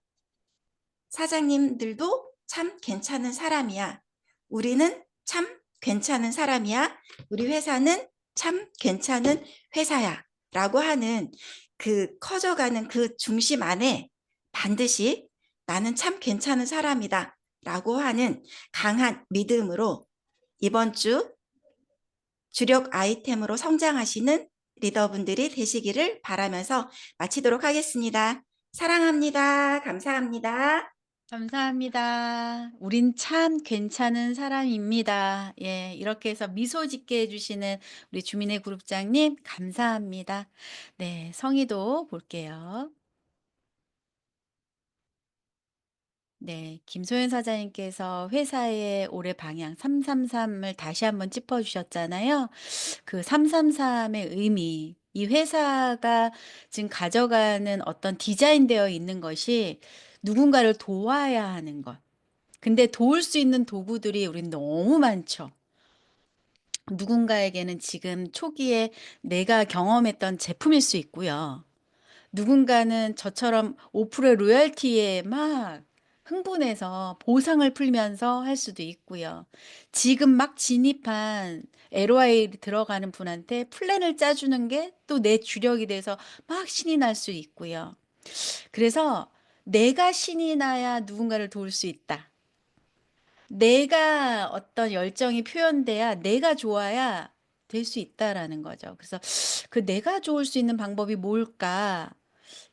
[SPEAKER 6] 사장님들도 참 괜찮은 사람이야. 우리는 참 괜찮은 사람이야. 우리 회사는 참 괜찮은 회사야. 라고 하는 그 커져가는 그 중심 안에 반드시 나는 참 괜찮은 사람이다. 라고 하는 강한 믿음으로 이번 주 주력 아이템으로 성장하시는 리더분들이 되시기를 바라면서 마치도록 하겠습니다. 사랑합니다. 감사합니다.
[SPEAKER 3] 감사합니다. 우린 참 괜찮은 사람입니다. 예, 이렇게 해서 미소 짓게 해주시는 우리 주민의 그룹장님, 감사합니다. 네, 성의도 볼게요. 네, 김소연 사장님께서 회사의 올해 방향 333을 다시 한번 짚어주셨잖아요. 그 333의 의미, 이 회사가 지금 가져가는 어떤 디자인되어 있는 것이 누군가를 도와야 하는 것. 근데 도울 수 있는 도구들이 우린 너무 많죠. 누군가에게는 지금 초기에 내가 경험했던 제품일 수 있고요. 누군가는 저처럼 5%의 로열티에 막 흥분해서 보상을 풀면서 할 수도 있고요. 지금 막 진입한 LOI 들어가는 분한테 플랜을 짜주는 게 또 내 주력이 돼서 막 신이 날 수 있고요. 그래서 내가 신이 나야 누군가를 도울 수 있다. 내가 어떤 열정이 표현돼야 내가 좋아야 될 수 있다라는 거죠. 그래서 그 내가 좋을 수 있는 방법이 뭘까?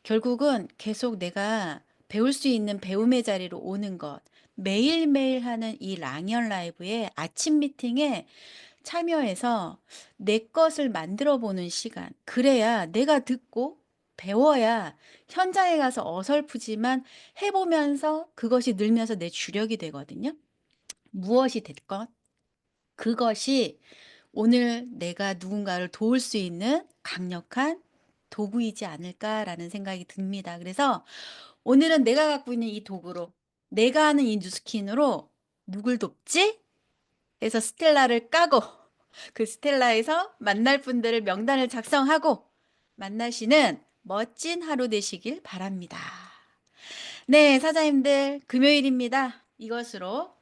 [SPEAKER 3] 결국은 계속 내가 배울 수 있는 배움의 자리로 오는 것. 매일매일 하는 이 랑연 라이브의 아침 미팅에 참여해서 내 것을 만들어 보는 시간. 그래야 내가 듣고 배워야 현장에 가서 어설프지만 해보면서 그것이 늘면서 내 주력이 되거든요. 무엇이 됐건 그것이 오늘 내가 누군가를 도울 수 있는 강력한 도구이지 않을까라는 생각이 듭니다. 그래서 오늘은 내가 갖고 있는 이 도구로 내가 하는 이 뉴스킨으로 누굴 돕지? 해서 스텔라를 까고 그 스텔라에서 만날 분들을 명단을 작성하고 만나시는 멋진 하루 되시길 바랍니다. 네, 사장님들 금요일입니다. 이것으로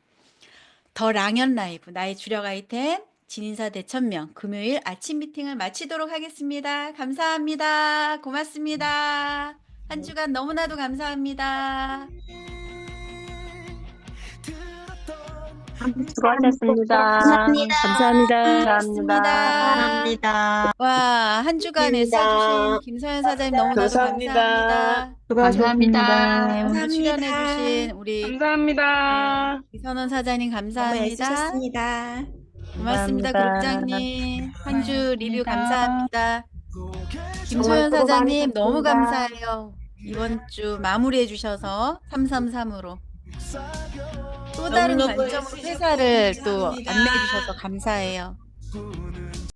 [SPEAKER 3] 더 랑연 라이브 나의 주력 아이템 진인사 대천명 금요일 아침 미팅을 마치도록 하겠습니다. 감사합니다. 고맙습니다. 한 주간 너무나도 감사합니다.
[SPEAKER 7] 수고하셨습니다.
[SPEAKER 6] 감사합니다.
[SPEAKER 7] 감사합니다.
[SPEAKER 3] 고맙습니다. 와, 한 주간 애써주신 김서연 사장님 너무나도 감사합니다.
[SPEAKER 7] 감사합니다.
[SPEAKER 3] 오늘 출연해주신 우리
[SPEAKER 7] 감사합니다.
[SPEAKER 3] 이선원 사장님
[SPEAKER 6] 너무
[SPEAKER 3] 감사합니다.
[SPEAKER 6] 애쓰셨습니다.
[SPEAKER 3] 고맙습니다,
[SPEAKER 7] 감사합니다.
[SPEAKER 3] 그룹장님. 한 주 리뷰 감사합니다. 김소연 사장님 너무 감사해요. 이번 주 마무리해 주셔서 333으로 또 다른 관점으로 회사를 또 안내해 주셔서 감사해요.